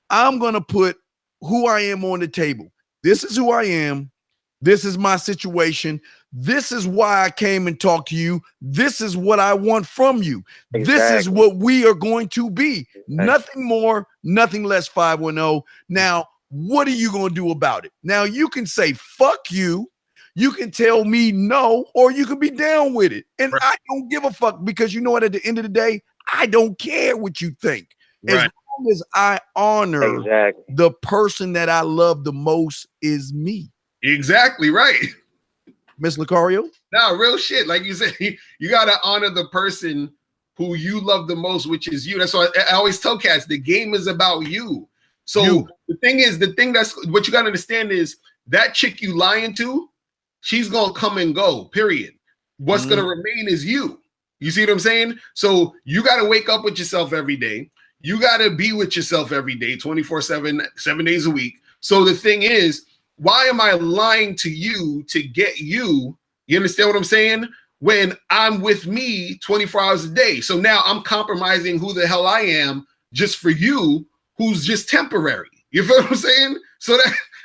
I'm gonna put who I am on the table. This is who I am. This is my situation. This is why I came and talked to you. This is what I want from you. Exactly. This is what we are going to be. Exactly. Nothing more, nothing less, 510. Now, what are you going to do about it? Now, you can say, fuck you. You can tell me no, or you can be down with it. And I don't give a fuck, because you know what? At the end of the day, I don't care what you think. As long as I honor the person that I love the most is me. Exactly right. Miss Locario? No, real shit. Like you said, you got to honor the person who you love the most, which is you. That's why I always tell cats, the game is about you. So the thing that's what you got to understand is that chick you lying to, she's going to come and go, period. What's going to remain is you. You see what I'm saying? So you got to wake up with yourself every day. You got to be with yourself every day, 24/7, 7 days a week. So the thing is, why am I lying to you to get you? You understand what I'm saying? When I'm with me 24 hours a day. So now I'm compromising who the hell I am just for you, who's just temporary. You feel what I'm saying? So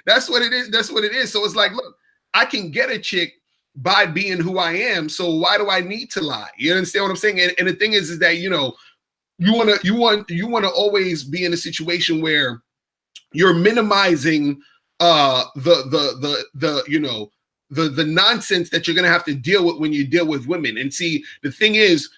that's what it is. That's what it is. So it's like, look, I can get a chick by being who I am. So why do I need to lie? You understand what I'm saying? And the thing is that, you know, you want to always be in a situation where you're minimizing the nonsense that you're going to have to deal with when you deal with women. And see, the thing is,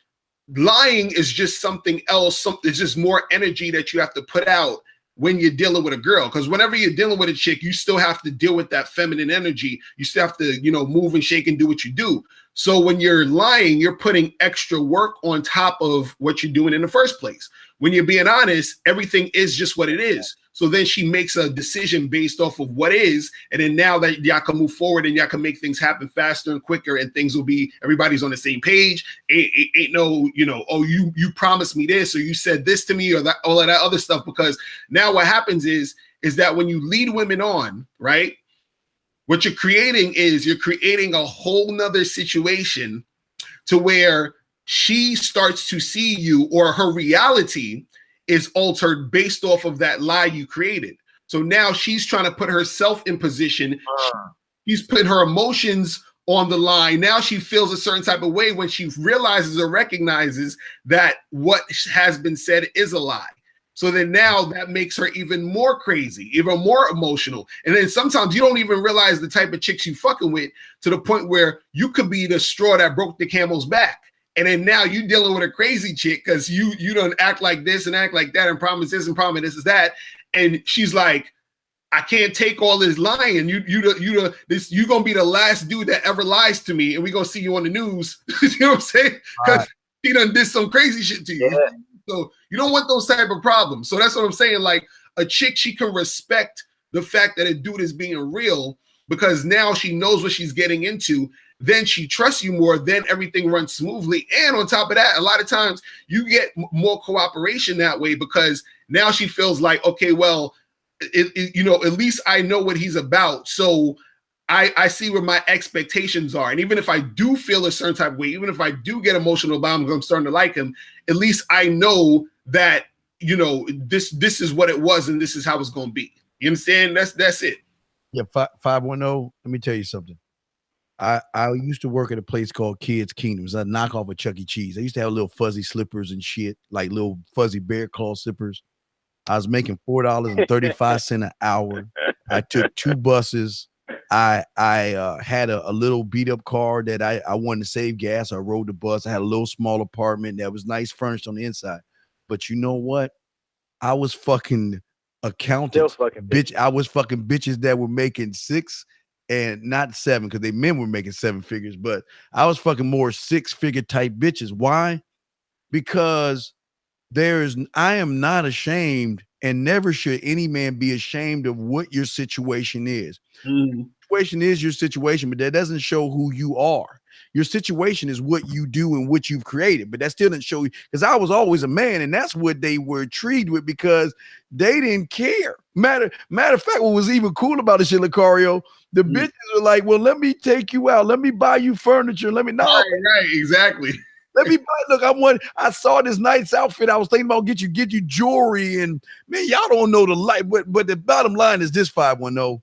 lying is just something else. It's just more energy that you have to put out when you're dealing with a girl. Because whenever you're dealing with a chick, you still have to deal with that feminine energy. You still have to, move and shake and do what you do. So when you're lying, you're putting extra work on top of what you're doing in the first place. When you're being honest, everything is just what it is. So then she makes a decision based off of what is, and then now that y'all can move forward and y'all can make things happen faster and quicker, and things will be, everybody's on the same page. Ain't no, oh, you promised me this, or you said this to me, or that, all of that other stuff. Because now what happens is that when you lead women on, right, what you're creating is you're creating a whole nother situation to where she starts to see you, or her reality is altered based off of that lie you created. So now she's trying to put herself in position. She's putting her emotions on the line. Now she feels a certain type of way when she realizes or recognizes that what has been said is a lie. So then now that makes her even more crazy, even more emotional. And then sometimes you don't even realize the type of chicks you fucking with, to the point where you could be the straw that broke the camel's back. And then now you dealing with a crazy chick because you don't act like this and act like that and promise this and promise this is that. And she's like, I can't take all this lying. You gonna be the last dude that ever lies to me, and we gonna see you on the news. You know what I'm saying? Because he done did some crazy shit to you. Yeah. So you don't want those type of problems. So that's what I'm saying. Like, a chick, she can respect the fact that a dude is being real, because now she knows what she's getting into. Then she trusts you more, then everything runs smoothly. And on top of that, a lot of times you get more cooperation that way, because now she feels like, okay, well, at least I know what he's about. So I see where my expectations are. And even if I do feel a certain type of way, even if I do get emotional about him, I'm starting to like him, at least I know that, you know, this is what it was and this is how it's going to be. You understand? That's it. Yeah, 510. Let me tell you something. I used to work at a place called Kids Kingdom. It's a knockoff of Chuck E. Cheese. I used to have little fuzzy slippers and shit, like little fuzzy bear claw slippers. I was making $4.35 an hour. I took 2 buses. I had a little beat up car that I wanted to save gas. I rode the bus. I had a little small apartment that was nice furnished on the inside. But you know what? I was fucking accountants, bitch. I was fucking bitches that were making 6 and not 7, because they men were making 7 figures, but I was fucking more 6-figure type bitches. Why? Because I am not ashamed, and never should any man be ashamed of what your situation is. Situation is your situation, but that doesn't show who you are. Your situation is what you do and what you've created, but that still didn't show you, because I was always a man, and that's what they were intrigued with, because they didn't care. Matter of fact, what was even cool about this shit, Locario, the bitches were like, well, let me take you out, let me buy you furniture, let me right, exactly. Let me buy. Look, I saw this nice outfit. I was thinking about get you jewelry, and man, y'all don't know the light. But the bottom line is this: 510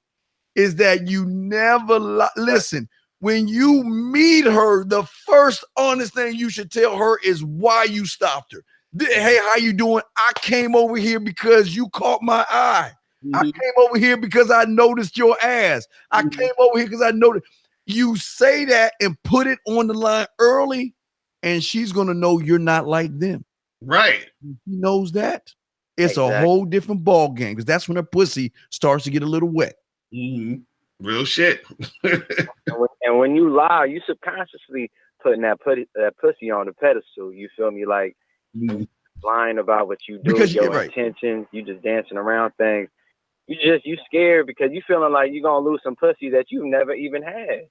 is that you never listen. When you meet her, the first honest thing you should tell her is why you stopped her. Hey, how you doing? I came over here because you caught my eye. I came over here because I noticed your ass. I came over here because I noticed. You say that and put it on the line early, and she's going to know you're not like them. Right. She knows that. It's a whole different ball game, because that's when her pussy starts to get a little wet. Real shit. and when you lie, you subconsciously putting that pussy on the pedestal. You feel me? Like lying about what you do, because your intentions. You just dancing around things. You scared because you feeling like you're gonna lose some pussy that you've never even had.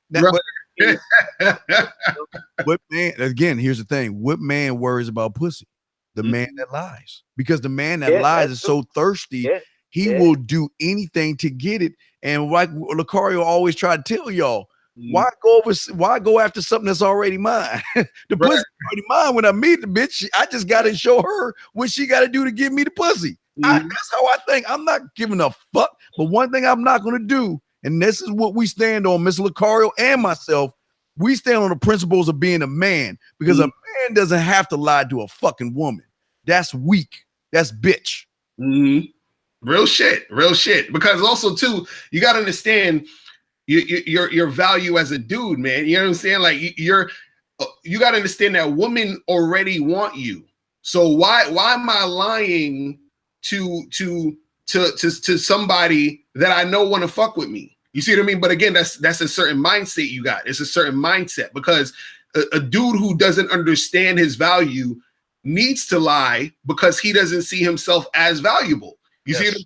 What man? Again, here's the thing: what man worries about pussy? The man that lies, because the man that lies is so thirsty, he will do anything to get it. And like Locario always tried to tell y'all, why go after something that's already mine? The pussy already mine. When I meet the bitch, I just got to show her what she got to do to give me the pussy. That's how I think. I'm not giving a fuck. But one thing I'm not going to do, and this is what we stand on, Miss Locario and myself, we stand on the principles of being a man, because a man doesn't have to lie to a fucking woman. That's weak. That's bitch. Real shit. Because also too, you got to understand your value as a dude, man. You know what I'm saying? Like you got to understand that women already want you. So why am I lying to somebody that I know want to fuck with me? You see what I mean? But again, that's a certain mindset you got. It's a certain mindset, because a dude who doesn't understand his value needs to lie because he doesn't see himself as valuable. You see what I'm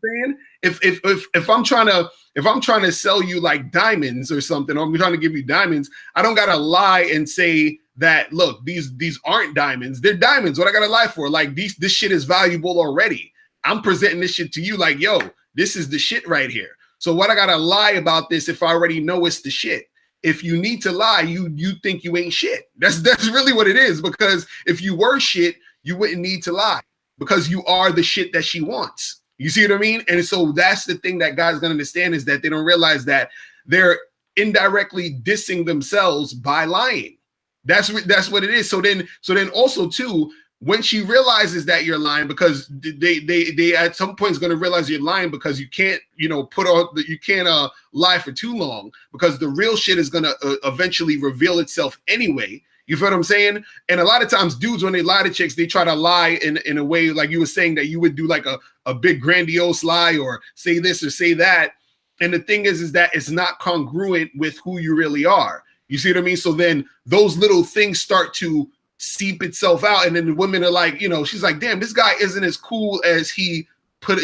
saying? If I'm trying to sell you like diamonds or something, or I'm trying to give you diamonds, I don't gotta lie and say that, look, these aren't diamonds, they're diamonds. What I gotta lie for? Like this shit is valuable already. I'm presenting this shit to you like, yo, this is the shit right here. So what I gotta lie about this if I already know it's the shit? If you need to lie, you think you ain't shit. That's really what it is, because if you were shit, you wouldn't need to lie, because you are the shit that she wants. You see what I mean? And so that's the thing that guys don't understand, is that they don't realize that they're indirectly dissing themselves by lying. That's what it is. So then also too, when she realizes that you're lying, because they at some point is going to realize you're lying, because you can't, lie for too long, because the real shit is going to eventually reveal itself anyway. You feel what I'm saying? And a lot of times dudes, when they lie to chicks, they try to lie in a way like you were saying, that you would do like a big grandiose lie or say this or say that. And the thing is that it's not congruent with who you really are. You see what I mean? So then those little things start to seep itself out. And then the women are like, she's like, damn, this guy isn't as cool as he put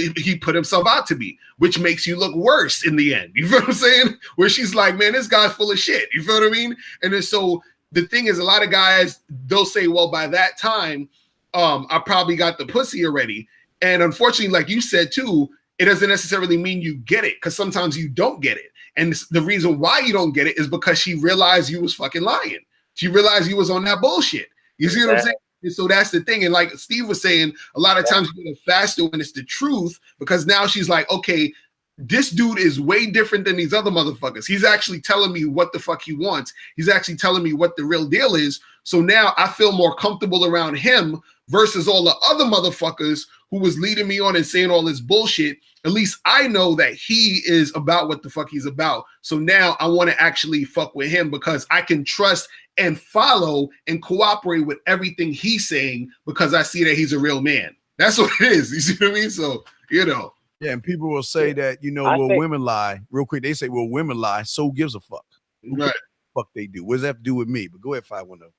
himself out to be, which makes you look worse in the end. You feel what I'm saying? Where she's like, man, this guy's full of shit. You feel what I mean? And then so the thing is, a lot of guys, they'll say, well, by that time, I probably got the pussy already. And unfortunately, like you said too, it doesn't necessarily mean you get it, because sometimes you don't get it. And the reason why you don't get it is because she realized you was fucking lying. She realized you was on that bullshit. You see what I'm saying? And so that's the thing. And like Steve was saying, a lot of times you get it faster when it's the truth, because now she's like, okay, this dude is way different than these other motherfuckers. He's actually telling me what the fuck he wants. He's actually telling me what the real deal is. So now I feel more comfortable around him versus all the other motherfuckers who was leading me on and saying all this bullshit. At least I know that he is about what the fuck he's about. So now I want to actually fuck with him because I can trust and follow and cooperate with everything he's saying because I see that he's a real man. That's what it is. You see what I mean? So, you know. Yeah, and people will say that, you know, women lie. Real quick, they say, well, women lie, so gives a fuck. Right. Fuck they do. What does that have to do with me? But go ahead, 510.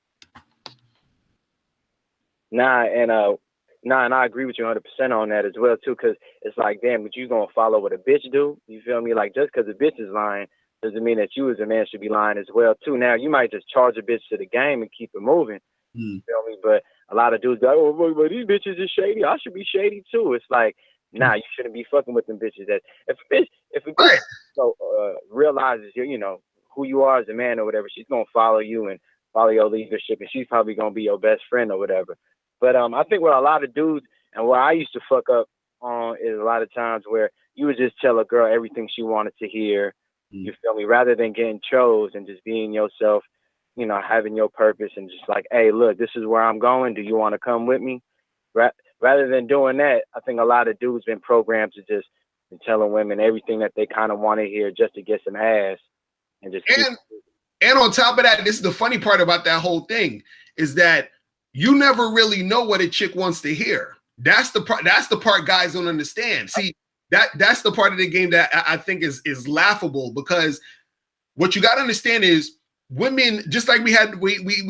And I agree with you 100% on that as well too, because it's like, damn, but you gonna follow what a bitch do? You feel me? Like, just because a bitch is lying doesn't mean that you as a man should be lying as well too. Now you might just charge a bitch to the game and keep it moving. You feel me? But a lot of dudes go, oh, but these bitches is shady. I should be shady too. It's like, nah, you shouldn't be fucking with them bitches. That if a bitch realizes you know who you are as a man or whatever, she's gonna follow you and follow your leadership, and she's probably gonna be your best friend or whatever. But I think what a lot of dudes and what I used to fuck up on is a lot of times where you would just tell a girl everything she wanted to hear. You feel me? Rather than getting chose and just being yourself, you know, having your purpose and just like, hey, look, this is where I'm going. Do you want to come with me? Rather than doing that, I think a lot of dudes been programmed to just telling women everything that they kind of want to hear just to get some ass and just. And on top of that, this is the funny part about that whole thing is that you never really know what a chick wants to hear. That's the part. That's the part guys don't understand. See, that's the part of the game that I think is laughable, because what you got to understand is women, just like we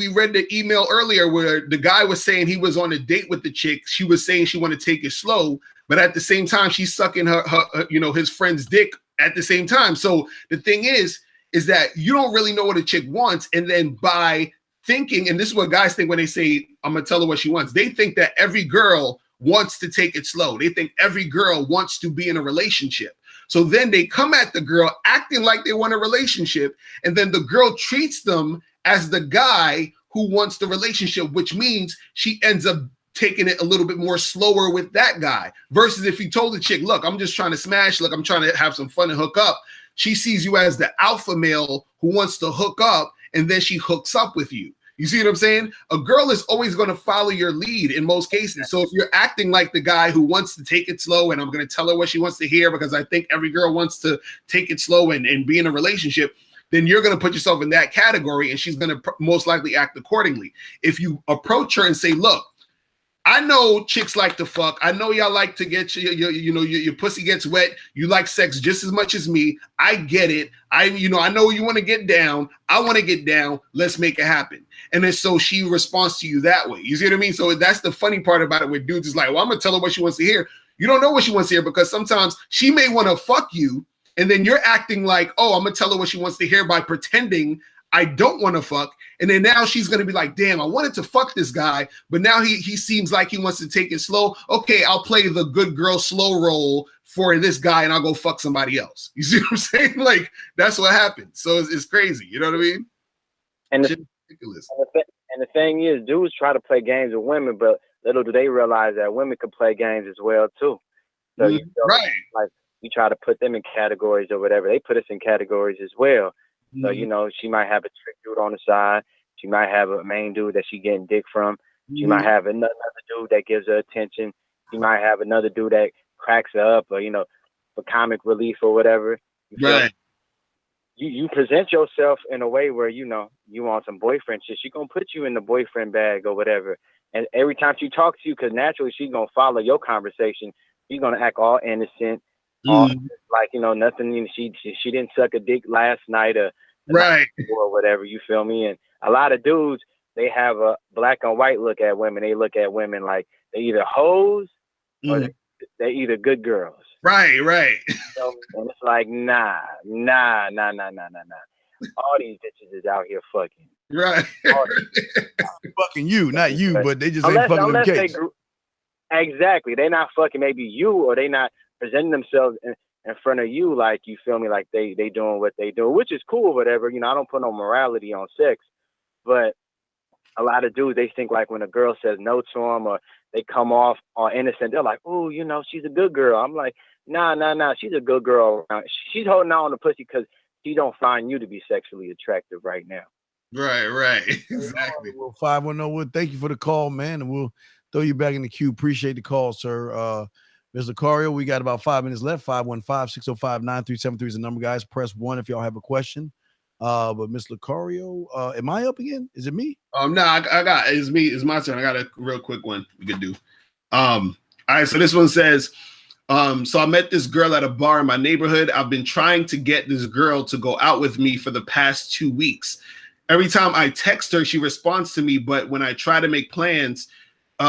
read the email earlier where the guy was saying he was on a date with the chick. She was saying she wanted to take it slow, but at the same time, she's sucking her you know, his friend's dick at the same time. So the thing is that you don't really know what a chick wants. And then by thinking, and this is what guys think when they say, I'm going to tell her what she wants. They think that every girl wants to take it slow. They think every girl wants to be in a relationship. So then they come at the girl acting like they want a relationship. And then the girl treats them as the guy who wants the relationship, which means she ends up taking it a little bit more slower with that guy. Versus if you told the chick, look, I'm just trying to smash, look, I'm trying to have some fun and hook up. She sees you as the alpha male who wants to hook up, and then she hooks up with you. You see what I'm saying? A girl is always going to follow your lead in most cases. So if you're acting like the guy who wants to take it slow, and I'm going to tell her what she wants to hear because I think every girl wants to take it slow and be in a relationship, then you're going to put yourself in that category, and she's going to most likely act accordingly. If you approach her and say, look, I know chicks like to fuck. I know y'all like to get your pussy gets wet. You like sex just as much as me. I get it. I know you want to get down. I want to get down. Let's make it happen. And then so she responds to you that way. You see what I mean? So that's the funny part about it with dudes is like, well, I'm going to tell her what she wants to hear. You don't know what she wants to hear because sometimes she may want to fuck you. And then you're acting like, oh, I'm going to tell her what she wants to hear by pretending I don't want to fuck. And then now she's going to be like, damn, I wanted to fuck this guy, but now he seems like he wants to take it slow. Okay, I'll play the good girl slow roll for this guy and I'll go fuck somebody else. You see what I'm saying? Like, that's what happens. So it's crazy. You know what I mean? And it's ridiculous. And the thing is, dudes try to play games with women, but little do they realize that women can play games as well, too. So you feel like you try to put them in categories or whatever. They put us in categories as well. So, you know, she might have a trick dude on the side. She might have a main dude that she getting dick from. She might have another dude that gives her attention. She might have another dude that cracks her up or, you know, for comic relief or whatever. You present yourself in a way where, you know, you want some boyfriend shit. She's going to put you in the boyfriend bag or whatever. And every time she talks to you, because naturally she's going to follow your conversation, she's going to act all innocent. Like, you know, nothing, you know, she didn't suck a dick last night or whatever, you feel me? And a lot of dudes, they have a black and white look at women. They look at women like they either hoes or they either good girls. Right. So, and it's like, nah. All these bitches is out here fucking. Right. Fucking you, not you, but they just ain't fucking them cakes. Exactly. They're not fucking maybe you, or they not presenting themselves in front of you, like, you feel me, like they doing what they do, which is cool, whatever. You know, I don't put no morality on sex, but a lot of dudes, they think like when a girl says no to them or they come off on innocent, they're like, oh, you know, she's a good girl. I'm like, nah, she's a good girl. She's holding on to pussy because she don't find you to be sexually attractive right now. Right. Exactly. Well, 510, thank you for the call, man, and we'll throw you back in the queue. Appreciate the call, sir. Mr. Locario, we got about 5 minutes left. 515-605-9373 is the number, guys. Press 1 if y'all have a question. But Miss Locario, am I up again? Is it me? No, I got it's me. It's my turn. I got a real quick one we could do. All right, so this one says, so I met this girl at a bar in my neighborhood. I've been trying to get this girl to go out with me for the past 2 weeks. Every time I text her, she responds to me, but when I try to make plans,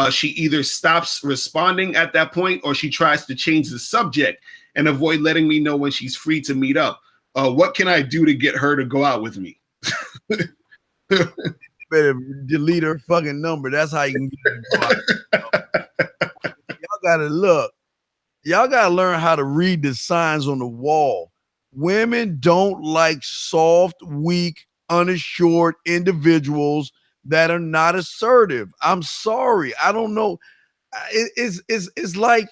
she either stops responding at that point or she tries to change the subject and avoid letting me know when she's free to meet up. What can I do to get her to go out with me? Better delete her fucking number. That's how you can get her. Y'all gotta look. Y'all gotta learn how to read the signs on the wall. Women don't like soft, weak, unassured individuals that are not assertive. I'm sorry. I don't know. It's like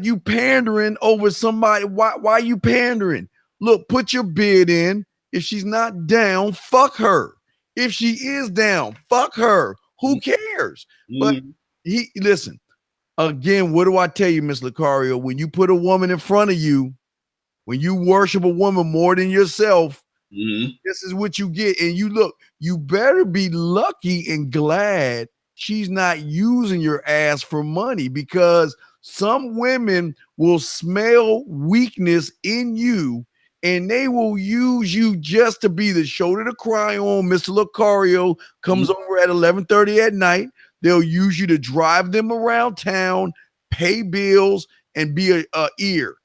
you pandering over somebody. Why you pandering? Look, put your bid in. If she's not down, fuck her. If she is down, fuck her. Who cares? But listen, again, what do I tell you, Miss Locario? When you put a woman in front of you, when you worship a woman more than yourself, this is what you get. And you better be lucky and glad she's not using your ass for money, because some women will smell weakness in you and they will use you just to be the shoulder to cry on. Mr. Locario comes over at 11:30 at night. They'll use you to drive them around town, pay bills, and be a ear.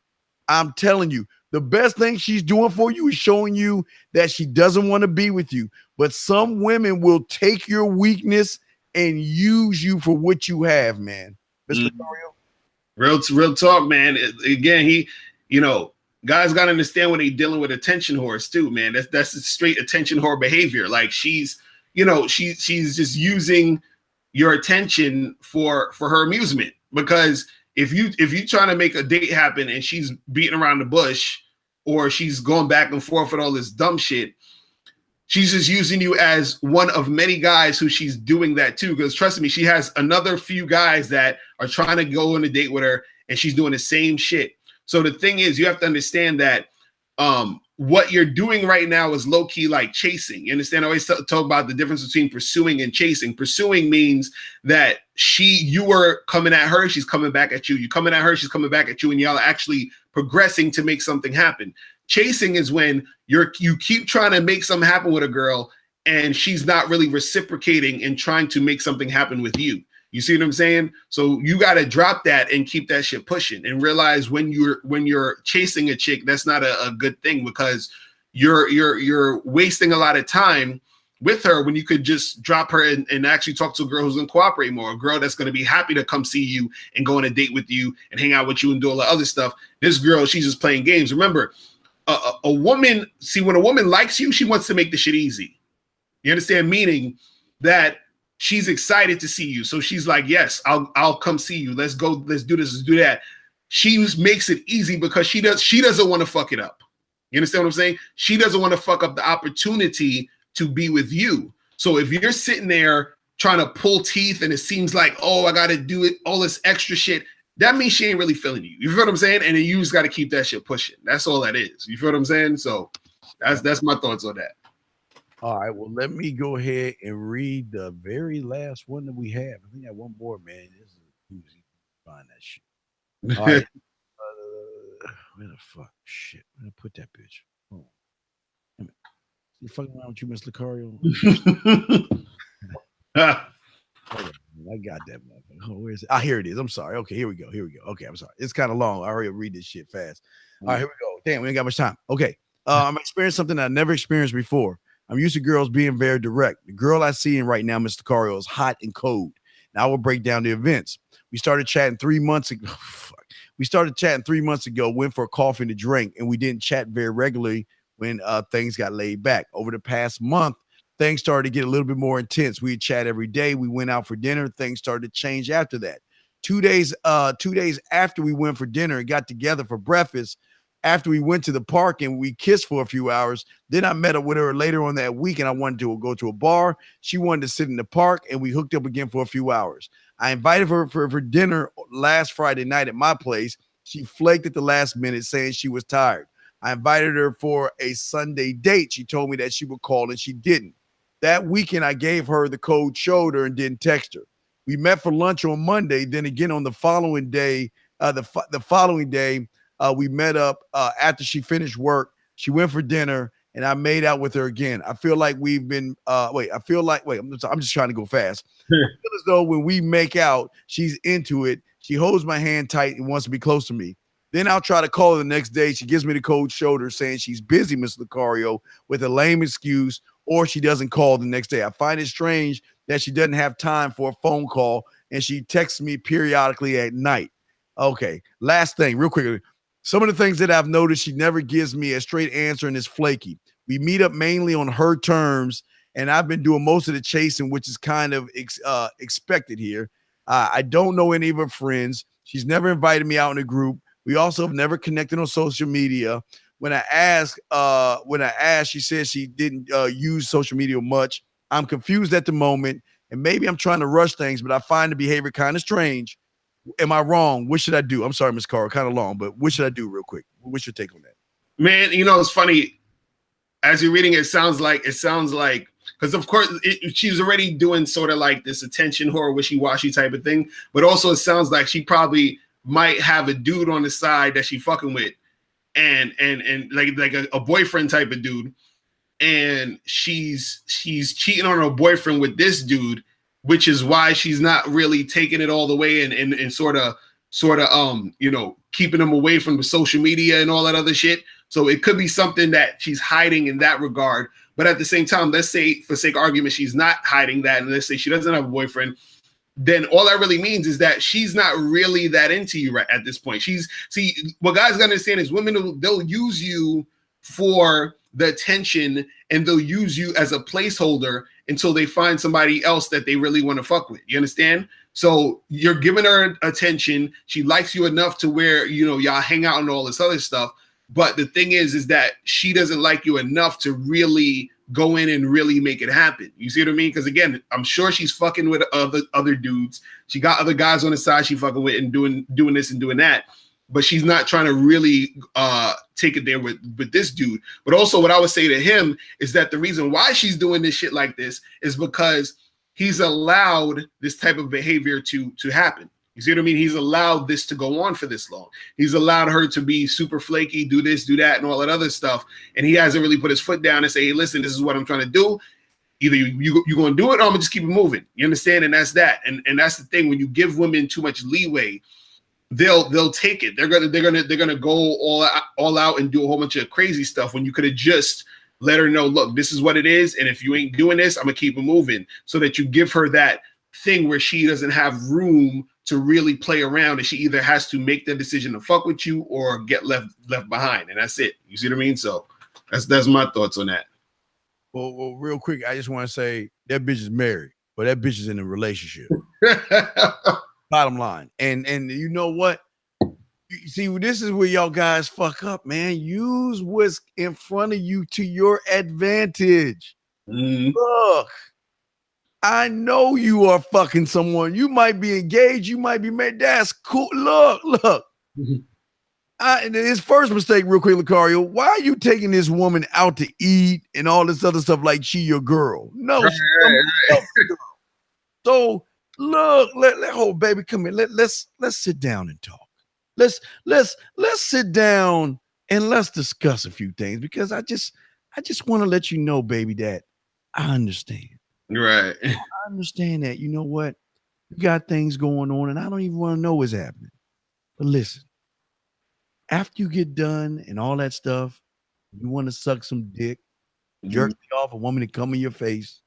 I'm telling you, the best thing she's doing for you is showing you that she doesn't want to be with you. But some women will take your weakness and use you for what you have, man. Mr. Locario? Real talk, man. Again, guys got to understand when they're dealing with attention whores too, man. That's straight attention whore behavior. Like she's just using your attention for her amusement. Because if you trying to make a date happen and she's beating around the bush or she's going back and forth with all this dumb shit, she's just using you as one of many guys who she's doing that too. Because trust me, she has another few guys that are trying to go on a date with her and she's doing the same shit. So the thing is, you have to understand that what you're doing right now is low-key like chasing. You understand? I always talk about the difference between pursuing and chasing. Pursuing means that you were coming at her, she's coming back at you. You're coming at her, she's coming back at you, and y'all are actually progressing to make something happen. Chasing is when you keep trying to make something happen with a girl and she's not really reciprocating and trying to make something happen with you. You see what I'm saying? So you got to drop that and keep that shit pushing and realize when you're chasing a chick, that's not a good thing, because you're wasting a lot of time with her when you could just drop her and actually talk to a girl who's going to cooperate more, a girl that's going to be happy to come see you and go on a date with you and hang out with you and do all the other stuff. This girl, she's just playing games. Remember, a woman, when a woman likes you, she wants to make the shit easy. You understand? Meaning that she's excited to see you. So she's like, yes, I'll come see you. Let's go. Let's do this. Let's do that. She makes it easy because she doesn't want to fuck it up. You understand what I'm saying? She doesn't want to fuck up the opportunity to be with you. So if you're sitting there trying to pull teeth and it seems like, oh, I got to do it, all this extra shit, that means she ain't really feeling you. You feel what I'm saying? And then you just got to keep that shit pushing. That's all that is. You feel what I'm saying? So that's my thoughts on that. All right, well, let me go ahead and read the very last one that we have. I think I got one more, man. This is easy to find that shit. All right. Where the fuck? Shit. I'm going to put that bitch. Oh. You fucking around with you, Mr. Locario? I got that. Oh, where is it? Ah, here it is. I'm sorry. Okay, here we go. Okay, I'm sorry. It's kind of long. I already read this shit fast. All right, here we go. Damn, we ain't got much time. Okay. I'm experiencing something I never experienced before. I'm used to girls being very direct. The girl I see in right now, Mr. Locario, is hot and cold. Now I will break down the events. We started chatting 3 months ago. We started chatting 3 months ago, went for a coffee and a drink, and we didn't chat very regularly when things got laid back. Over the past month, things started to get a little bit more intense. We'd chat every day. We went out for dinner. Things started to change after that. 2 days after we went for dinner and got together for breakfast, after we went to the park and we kissed for a few hours, then I met up with her later on that week and I wanted to go to a bar. She wanted to sit in the park and we hooked up again for a few hours. I invited her for dinner last Friday night at my place. She flaked at the last minute saying she was tired. I invited her for a Sunday date. She told me that she would call and she didn't. That weekend, I gave her the cold shoulder and didn't text her. We met for lunch on Monday. Then again on the following day, we met up after she finished work. She went for dinner, and I made out with her again. I feel like we've been I'm just trying to go fast. I feel as though when we make out, she's into it. She holds my hand tight and wants to be close to me. Then I'll try to call her the next day. She gives me the cold shoulder saying she's busy, Miss Locario, with a lame excuse, or she doesn't call the next day. I find it strange that she doesn't have time for a phone call, and she texts me periodically at night. Okay, last thing, real quickly. Some of the things that I've noticed, she never gives me a straight answer and is flaky. We meet up mainly on her terms, and I've been doing most of the chasing, which is kind of expected here. I don't know any of her friends. She's never invited me out in a group. We also have never connected on social media. When I asked, she said she didn't use social media much. I'm confused at the moment, and maybe I'm trying to rush things, but I find the behavior kind of strange. Am I wrong? What should I do? I'm sorry, Ms. Carl, kind of long, but what should I do real quick? What's your take on that? Man, it's funny. As you're reading, it sounds like, because of course she's already doing sort of like this attention whore, wishy-washy type of thing, but also it sounds like she probably might have a dude on the side that she fucking with, and like a boyfriend type of dude, and she's cheating on her boyfriend with this dude, which is why she's not really taking it all the way and sort of keeping him away from the social media and all that other shit. So it could be something that she's hiding in that regard. But at the same time, let's say for sake of argument, she's not hiding that, and let's say she doesn't have a boyfriend, then all that really means is that she's not really that into you right at this point. What guys gotta understand is women, they'll use you for the attention and they'll use you as a placeholder until they find somebody else that they really want to fuck with. You understand? So you're giving her attention. She likes you enough to where, y'all hang out and all this other stuff. But the thing is that she doesn't like you enough to really go in and really make it happen. You see what I mean? Because again, I'm sure she's fucking with other dudes. She got other guys on the side she fucking with and doing this and doing that. But she's not trying to really take it there with this dude. But also what I would say to him is that the reason why she's doing this shit like this is because he's allowed this type of behavior to happen. You see what I mean? He's allowed this to go on for this long. He's allowed her to be super flaky, do this, do that, and all that other stuff. And he hasn't really put his foot down and say, hey, listen, this is what I'm trying to do. Either you're going to do it or I'm going to just keep it moving. You understand? And that's that. And that's the thing. When you give women too much leeway, they'll take it. They're gonna go all out and do a whole bunch of crazy stuff when you could have just let her know, look, this is what it is, and if you ain't doing this, I'm gonna keep it moving, so that you give her that thing where she doesn't have room to really play around, and she either has to make the decision to fuck with you or get left behind, and that's it. You see what I mean? So that's my thoughts on that. Well, real quick, I just want to say that bitch is married, but that bitch is in a relationship. Bottom line. And you know what? You see, this is where y'all guys fuck up, man. Use what's in front of you to your advantage. Look, I know you are fucking someone. You might be engaged. You might be married. That's cool. Look. His first mistake, real quick, Locario, why are you taking this woman out to eat and all this other stuff like she your girl? No, right. Girl. So look, hold, baby, come here. Let's sit down and talk. Let's sit down and let's discuss a few things, because I just want to let you know, baby, that I understand. Right. I understand that. You know what? You got things going on, and I don't even want to know what's happening. But listen, after you get done and all that stuff, you want to suck some dick, jerk me off, a woman to come in your face.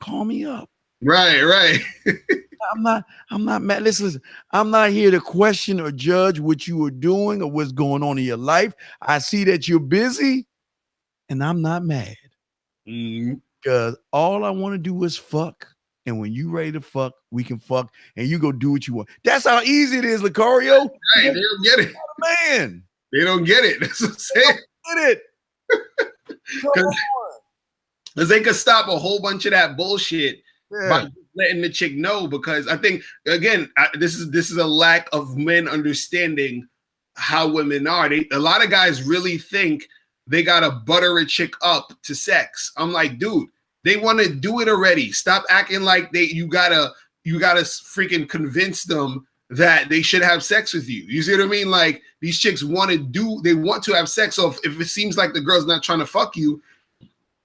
Call me up. Right. I'm not mad. Listen, I'm not here to question or judge what you are doing or what's going on in your life. I see that you're busy, and I'm not mad. Because all I want to do is fuck. And when you ready to fuck, we can fuck, and you go do what you want. That's how easy it is, Locario. Right, they don't get it. Man. They don't get it. That's what I'm saying. Get it. Because they could stop a whole bunch of that bullshit by letting the chick know. Because I think, again, this is a lack of men understanding how women are. A lot of guys really think they gotta butter a chick up to sex. I'm like, dude, they want to do it already. Stop acting like you gotta freaking convince them that they should have sex with you. You see what I mean? Like, these chicks want to have sex. So if it seems like the girl's not trying to fuck you,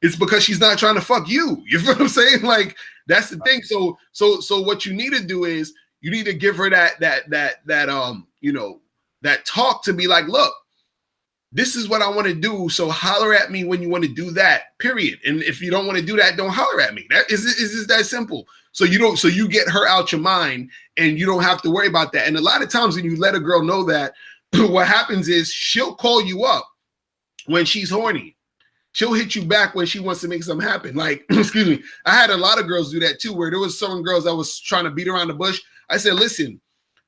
it's because she's not trying to fuck you. You feel what I'm saying? Like, that's the thing. So what you need to do is you need to give her that talk to be like, look, this is what I want to do. So holler at me when you want to do that, period. And if you don't want to do that, don't holler at me. That is just that simple. So you get her out your mind and you don't have to worry about that. And a lot of times when you let a girl know that, what happens is she'll call you up when she's horny. She'll hit you back when she wants to make something happen. Like, excuse me, I had a lot of girls do that too, where there was some girls I was trying to beat around the bush. I said, listen,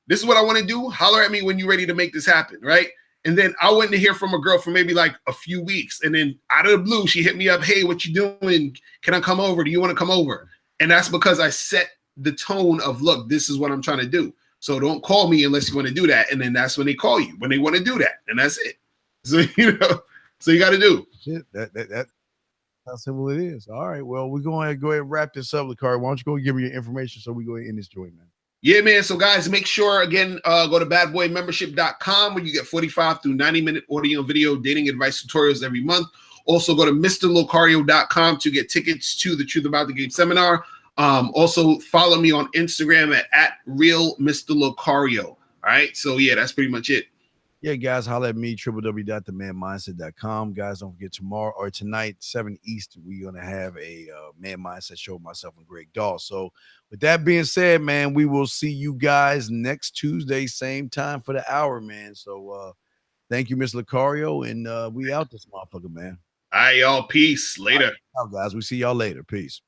this is what I want to do. Holler at me when you're ready to make this happen, right? And then I went to hear from a girl for maybe like a few weeks. And then out of the blue, she hit me up. Hey, what you doing? Can I come over? Do you want to come over? And that's because I set the tone of, look, this is what I'm trying to do. So don't call me unless you want to do that. And then that's when they call you, when they want to do that. And that's it. So, so you got to do. That's how simple it is. All right. Well, we're going to go ahead and wrap this up, Locario. Why don't you go give me your information so we go ahead and end this joint, man. Yeah, man. So, guys, make sure, again, go to badboymembership.com where you get 45 through 90-minute audio and video dating advice tutorials every month. Also, go to mrlocario.com to get tickets to the Truth About the Game seminar. Also, follow me on Instagram at @realmrlocario. All right. So, yeah, that's pretty much it. Yeah, guys, holler at me, www.themanmindset.com. Guys, don't forget tomorrow or tonight, 7 Eastern, we're going to have a Man Mindset show with myself and Greg Dawes. So with that being said, man, we will see you guys next Tuesday, same time for the hour, man. So thank you, Mr. Locario, and we out this motherfucker, man. All right, y'all. Peace. Later. All right, guys. We see y'all later. Peace.